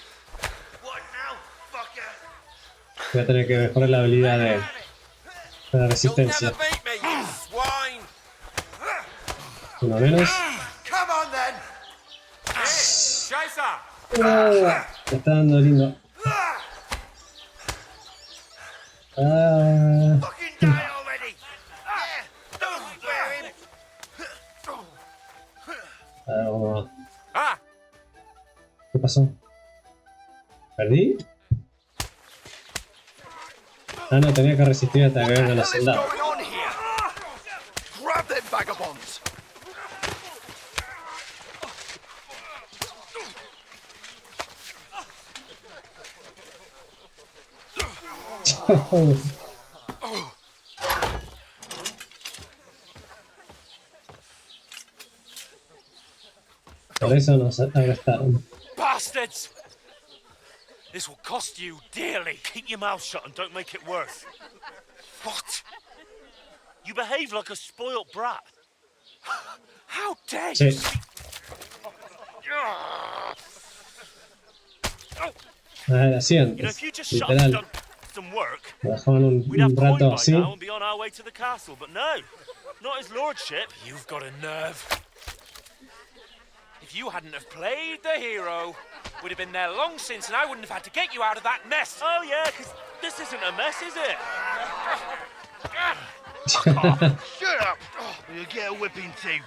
What now, fucker? Voy a tener que mejorar la habilidad de la resistencia. Uno menos. Come on then. Me está dando lindo. Fucking die already. Yeah. Don't spare him. Vamos. ¿Qué pasó? ¿Perdí? Ah, no, tenía que resistir hasta que vengan los soldados. Grab them vagabonds. Por eso nos arrestaron. Bastards! This will cost you dearly. Keep your mouth shut and don't make it worse. What? You behave like a spoilt brat. How dare you? Sí. Hacían, You know, if you just shut up literal. and done some work, Me dejaban we'd have un coin rato by así. now and be on our way to the castle. But no, not his lordship. You've got a nerve. If you hadn't have played the hero, we'd have been there long since, and I wouldn't have had to get you out of that mess. Oh yeah, because this isn't a mess, is it? Shut up! You'll get a whipping too.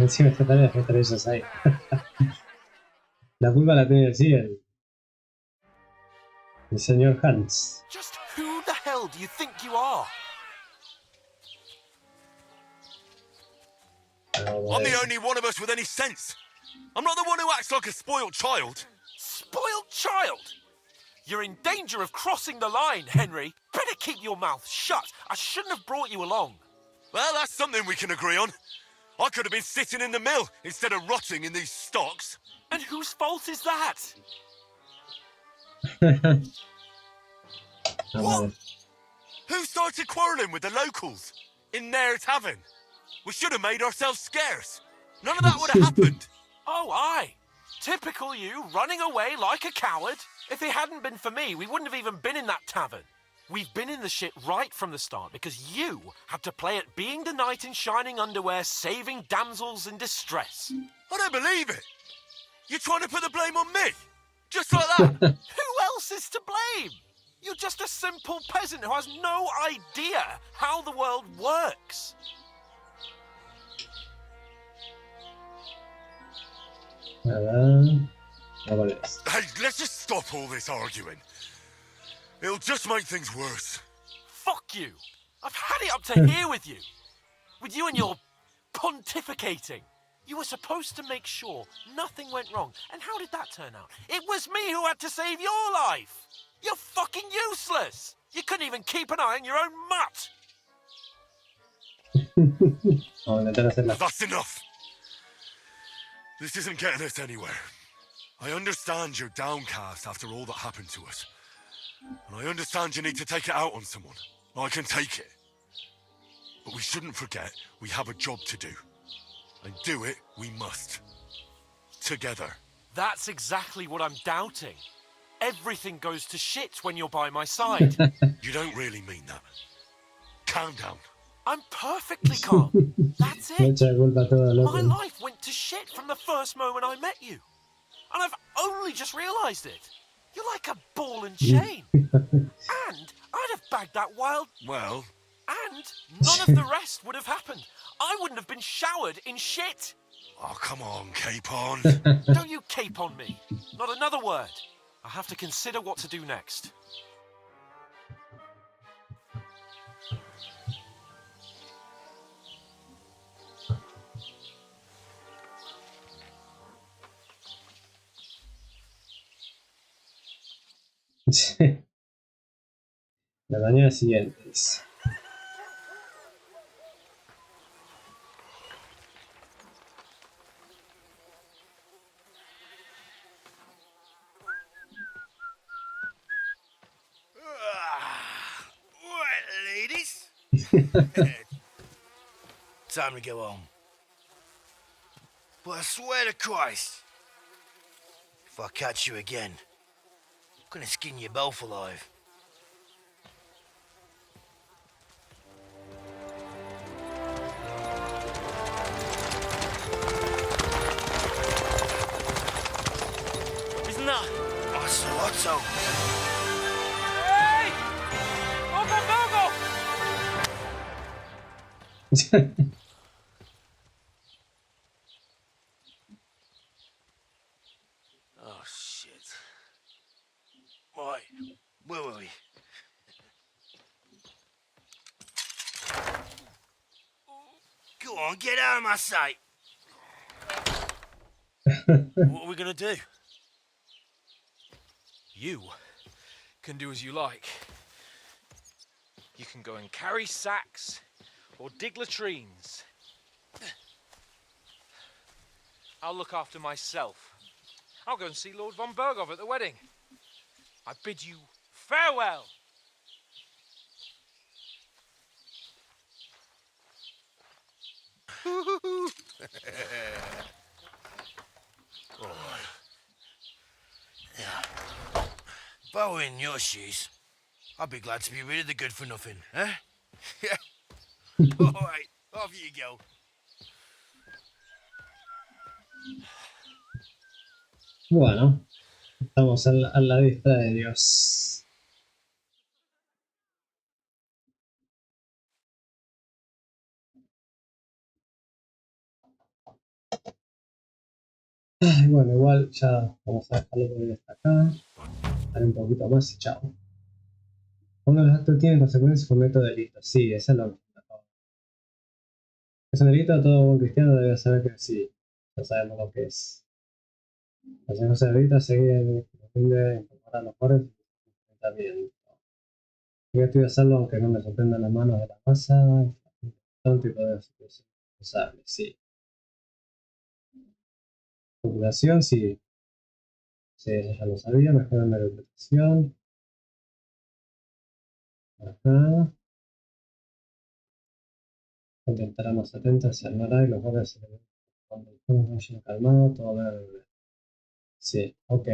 Encima esta tarea es estar ellos ahí. La culpa la tiene sí el señor Hans. Just who the hell do you think you are? I'm the only one of us with any sense. I'm not the one who acts like a spoiled child. Spoiled child? You're in danger of crossing the line, Henry. Better keep your mouth shut. I shouldn't have brought you along. Well, that's something we can agree on. I could have been sitting in the mill instead of rotting in these stocks. And whose fault is that? What? Who started quarrelling with the locals in their tavern? We should have made ourselves scarce. None of that would have happened. Oh, aye. Typical you, running away like a coward. If it hadn't been for me, we wouldn't have even been in that tavern. We've been in the shit right from the start because you had to play at being the knight in shining underwear, saving damsels in distress. I don't believe it. You're trying to put the blame on me? Just like that? Who else is to blame? You're just a simple peasant who has no idea how the world works. Hey, let's just stop all this arguing. It'll just make things worse. Fuck you. I've had it up to here with you. With you and your pontificating. You were supposed to make sure nothing went wrong. And how did that turn out? It was me who had to save your life. You're fucking useless. You couldn't even keep an eye on your own mutt. That's enough. This isn't getting us anywhere. I understand you're downcast after all that happened to us. And I understand you need to take it out on someone. I can take it. But we shouldn't forget we have a job to do. And do it we must. Together. That's exactly what I'm doubting. Everything goes to shit when you're by my side. You don't really mean that. Calm down. I'm perfectly calm. That's it. My life went to shit from the first moment I met you. And I've only just realised it. You're like a ball and chain. And I'd have bagged that wild... Well... And none of the rest would have happened. I wouldn't have been showered in shit. Oh, come on, Capon. Don't you cape on me. Not another word. I have to consider what to do next. La mañana siguiente. Ladies. Time to go home. But I swear to Christ, if I catch you again, I'm gonna skin you both alive. Isn't that? Otto. Hey! Bogo! Oh, shit. Right, where were we? Go on, get out of my sight. What are we gonna do? You can do as you like. You can go and carry sacks or dig latrines. I'll look after myself. I'll go and see Lord von Berghoff at the wedding. I bid you farewell. If I were in your shoes, I'd be glad to be rid of the good for nothing, eh? All right, off you go. Bueno, estamos a la vista de Dios. Bueno, igual ya vamos a dejarlo por hasta acá. Dar un poquito más y chao. Uno de los actos tiene consecuencias con método delito. Sí, esa es lo que es un delito, todo buen cristiano debe saber que sí. Ya sabemos lo que es. Los hijos de delito seguir de informar a los pobres y también. Yo estoy a hacerlo aunque no me sorprendan las manos de la masa. Todo tipo de situación responsable, sí. Populación, sí. Sí, eso ya lo sabía. Mejora la reputación. Ajá. Intentará más atenta, se armará y los guardias se cuando vayan calmado, todo va a ver. Sí, ok.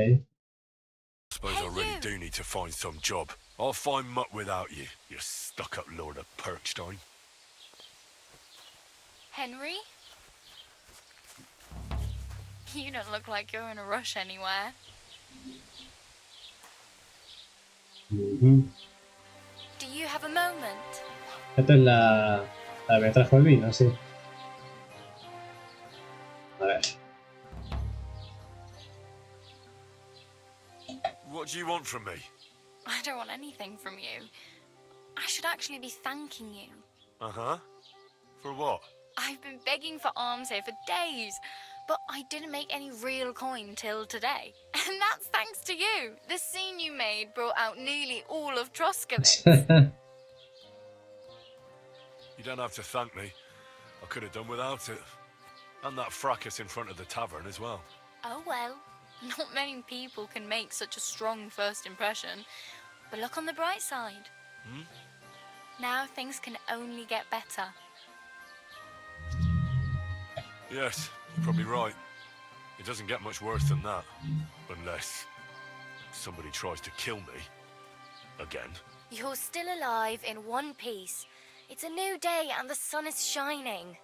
Suppose I really do need to find some job. I'll find muck without you, you stuck-up lord of Perkstein. Henry? You don't look like you're in a rush anywhere. Do you have a moment? Esta es la que me trajo el vino, sí. A ver. What do you want from me? I don't want anything from you. I should actually be thanking you. Uh-huh. For what? I've been begging for alms here for days, but I didn't make any real coin till today. And that's thanks to you. The scene you made brought out nearly all of Troskowitz. You don't have to thank me. I could have done without it. And that fracas in front of the tavern as well. Oh well, not many people can make such a strong first impression. But look on the bright side. Now things can only get better. Yes, you're probably right. It doesn't get much worse than that. Unless somebody tries to kill me. Again. You're still alive in one piece. It's a new day and the sun is shining.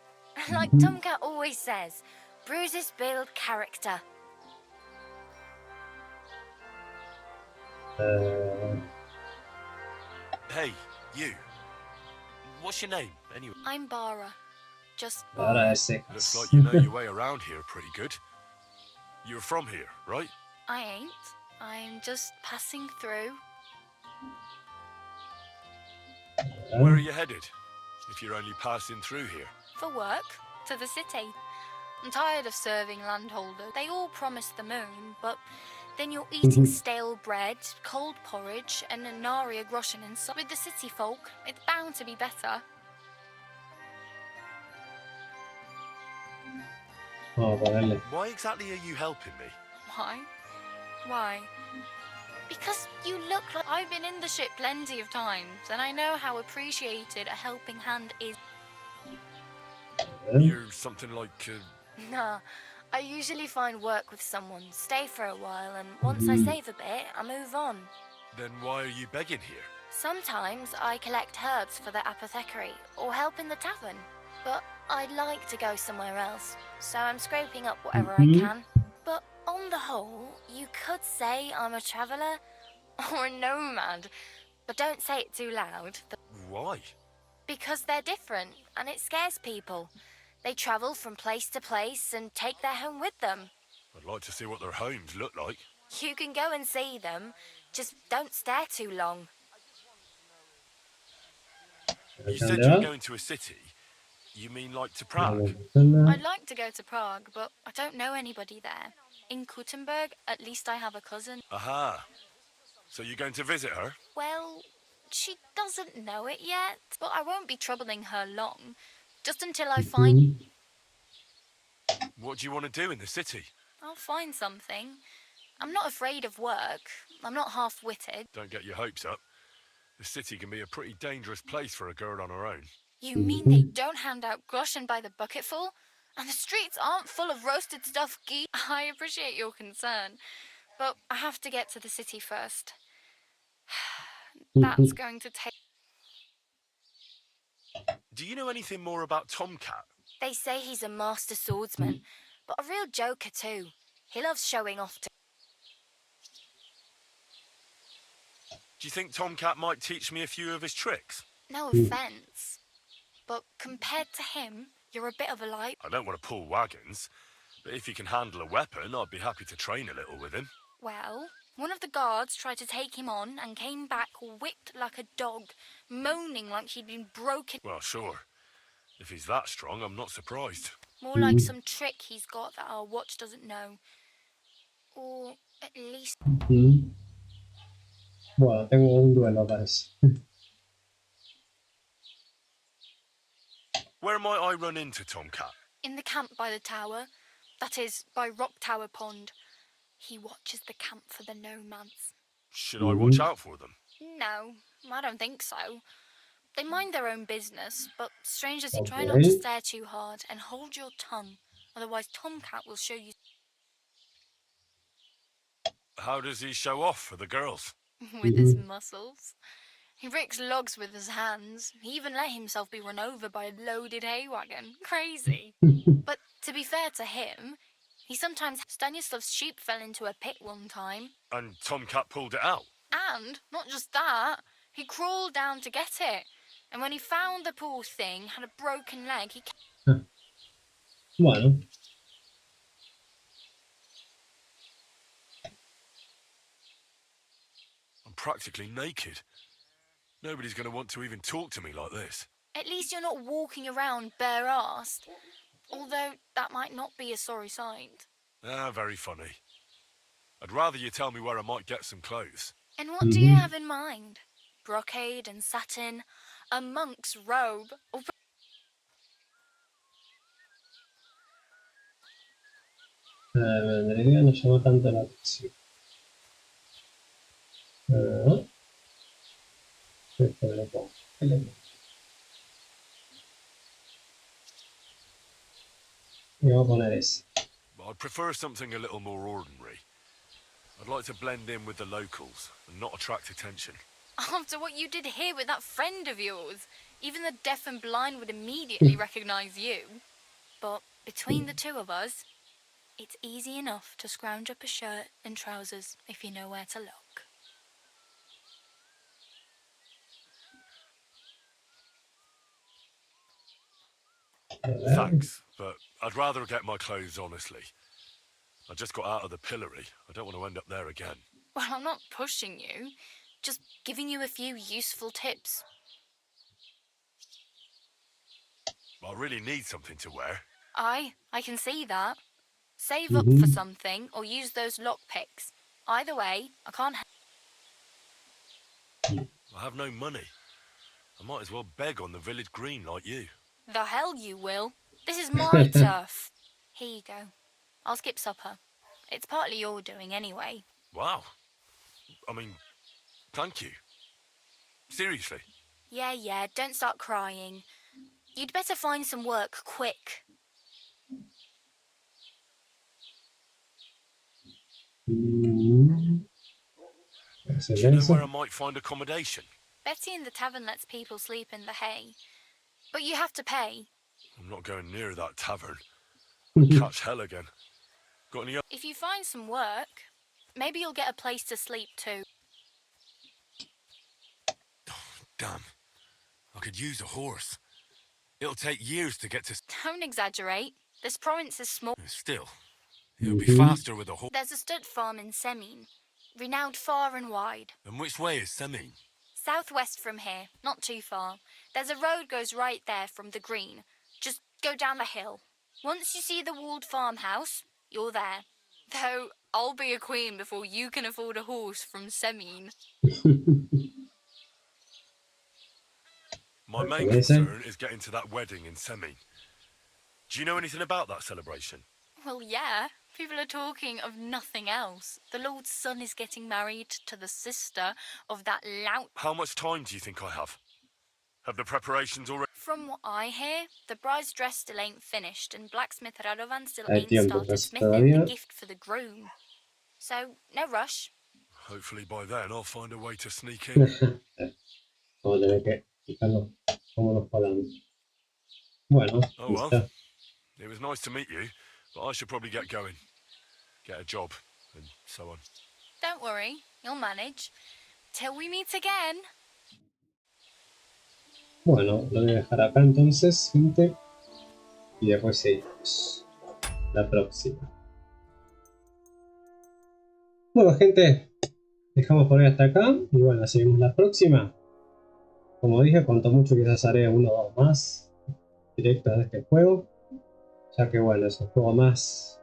Like Tomcat always says, bruises build character. Hey, you. What's your name, anyway? I'm Bara. Just Ahora Bara. es secas. Looks like you know your way around here pretty good. You're from here, right? I ain't. I'm just passing through. Where are you headed? If you're only passing through here. For work. To the city. I'm tired of serving landholders. They all promise the moon, but then you're eating stale bread, cold porridge, and a naria groschen inside. With the city folk, it's bound to be better. Vamos a ponerle. Why exactly are you helping me? Why? Why? Because you look like... I've been in the ship plenty of times, and I know how appreciated a helping hand is. You're something like... Nah, I usually find work with someone, stay for a while, and once I save a bit, I move on. Then why are you begging here? Sometimes I collect herbs for the apothecary, or help in the tavern. But I'd like to go somewhere else, so I'm scraping up whatever I can. But on the whole, you could say I'm a traveller, or a nomad. But don't say it too loud. Why? Because they're different, and it scares people. They travel from place to place and take their home with them. I'd like to see what their homes look like. You can go and see them, just don't stare too long. You said you were going to a city. You mean like to Prague? I'd like to go to Prague, but I don't know anybody there. In Kuttenberg, at least I have a cousin. Aha. So you're going to visit her? Well, she doesn't know it yet, but I won't be troubling her long. Just until I find... What do you want to do in the city? I'll find something. I'm not afraid of work. I'm not half-witted. Don't get your hopes up. The city can be a pretty dangerous place for a girl on her own. You mean they don't hand out groschen by the bucketful? And the streets aren't full of roasted stuffed geese? I appreciate your concern, but I have to get to the city first. That's going to take... Do you know anything more about Tomcat? They say he's a master swordsman, but a real joker too. He loves showing off too. Do you think Tomcat might teach me a few of his tricks? No offence, but compared to him, you're a bit of a light. I don't want to pull wagons, But if he can handle a weapon, I'd be happy to train a little with him. Well, one of the guards tried to take him on and came back whipped like a dog, moaning like he'd been broken. Well, sure. If he's that strong, I'm not surprised. More like some trick he's got that our watch doesn't know. Or at least... Bueno, tengo un duelo, parece. Where might I run into Tomcat? In the camp by the tower. That is, by Rock Tower Pond. He watches the camp for the nomads. Should I watch out for them? No, I don't think so. They mind their own business, but strangers, you try not to stare too hard and hold your tongue. Otherwise, Tomcat will show you... How does he show off for the girls? With his muscles. He ricks logs with his hands. He even let himself be run over by a loaded hay wagon. Crazy. But to be fair to him, he sometimes... Stanislav's sheep fell into a pit one time. And Tomcat pulled it out? And, not just that, he crawled down to get it. And when he found the poor thing had a broken leg, he... Bueno. I'm practically naked. Nobody's going to want to even talk to me like this. At least you're not walking around bare-assed. Although, that might not be a sorry sight. Ah, very funny. I'd rather you tell me where I might get some clothes. And what do you have in mind? Brocade and satin? A monk's robe? Or... La idea no llamó tanto la atención. Esto me lo pongo. Y voy a poner ese. I'd prefer something a little more ordinary. I'd like to blend in with the locals and not attract attention. After what you did here with that friend of yours, even the deaf and blind would immediately recognize you. But between the two of us, it's easy enough to scrounge up a shirt and trousers if you know where to look. Thanks, but I'd rather get my clothes honestly. I just got out of the pillory. I don't want to end up there again. Well, I'm not pushing you, just giving you a few useful tips. I really need something to wear. I can see that. Save up for something or use those lockpicks. Either way, I can't... I have no money. I might as well beg on the village green like you. The hell you will. This is my turf. Here you go. I'll skip supper. It's partly your doing anyway. Wow. I mean, thank you. Seriously. Yeah, don't start crying. You'd better find some work quick. Do you know where I might find accommodation? Betty in the tavern lets people sleep in the hay. But you have to pay. I'm not going near that tavern. I'd catch hell again. Got any... If you find some work, maybe you'll get a place to sleep too. Oh, damn. I could use a horse. It'll take years to get to... Don't exaggerate. This province is small. Still, it'll be faster with a horse. There's a stud farm in Semin, renowned far and wide. And which way is Semin? Southwest from here, not too far. There's a road goes right there from the green. Just go down the hill. Once you see the walled farmhouse, you're there. Though, I'll be a queen before you can afford a horse from Semin. My main concern is getting to that wedding in Semin. Do you know anything about that celebration? Well, yeah. People are talking of nothing else. The Lord's son is getting married to the sister of that lout. How much time do you think I have? Have the preparations already... From what I hear, the bride's dress still ain't finished, and blacksmith Radovan still ain't started smithing the gift for the groom. So, no rush. Hopefully by then I'll find a way to sneak in. Vamos a tener que fijarnos cómo nos colamos. Bueno, oh well. It was nice to meet you, but I should probably get going. Get a job, and so on. Don't worry, you'll manage. Till we meet again. Bueno, lo voy a dejar acá entonces, gente. Y después seguimos. la próxima. Bueno, gente, dejamos por hoy hasta acá y bueno, seguimos la próxima. Como dije, cuanto mucho quizás haré uno o dos más directos de este juego, ya que bueno, es un juego más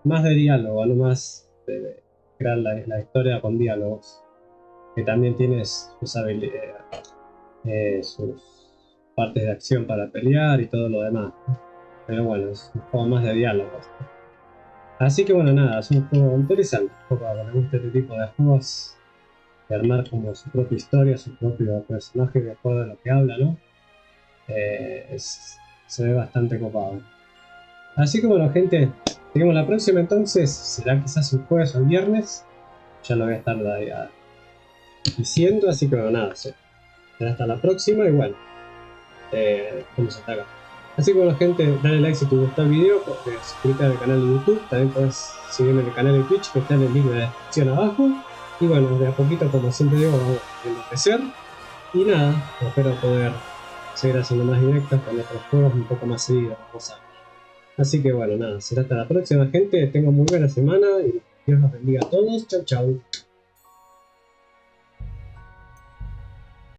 de diálogo, no más de crear la historia con diálogos, que también tiene sus habilidades, sus partes de acción para pelear y todo lo demás, pero bueno, es un juego más de diálogos. Así que bueno, nada, es un juego interesante, un juego para que le guste este tipo de juegos, de armar como su propia historia, su propio personaje de acuerdo a lo que habla, ¿no? Se ve bastante copado. Así que bueno, gente, seguimos la próxima entonces. Será quizás un jueves o el viernes. Ya lo voy a estar diciendo, así que bueno, nada, será hasta la próxima y bueno, vamos hasta acá. Así que bueno, gente, dale like si te gustó el video, suscríbete al canal de YouTube, también puedes seguirme en el canal de Twitch que está en el link de la descripción abajo. Y bueno, de a poquito, como siempre digo, vamos a crecer. Y nada, espero poder seguir haciendo más directos con otros juegos un poco más seguidos. Así que bueno, nada, será hasta la próxima, gente. Tengan muy buena semana y Dios los bendiga a todos. Chau, chau.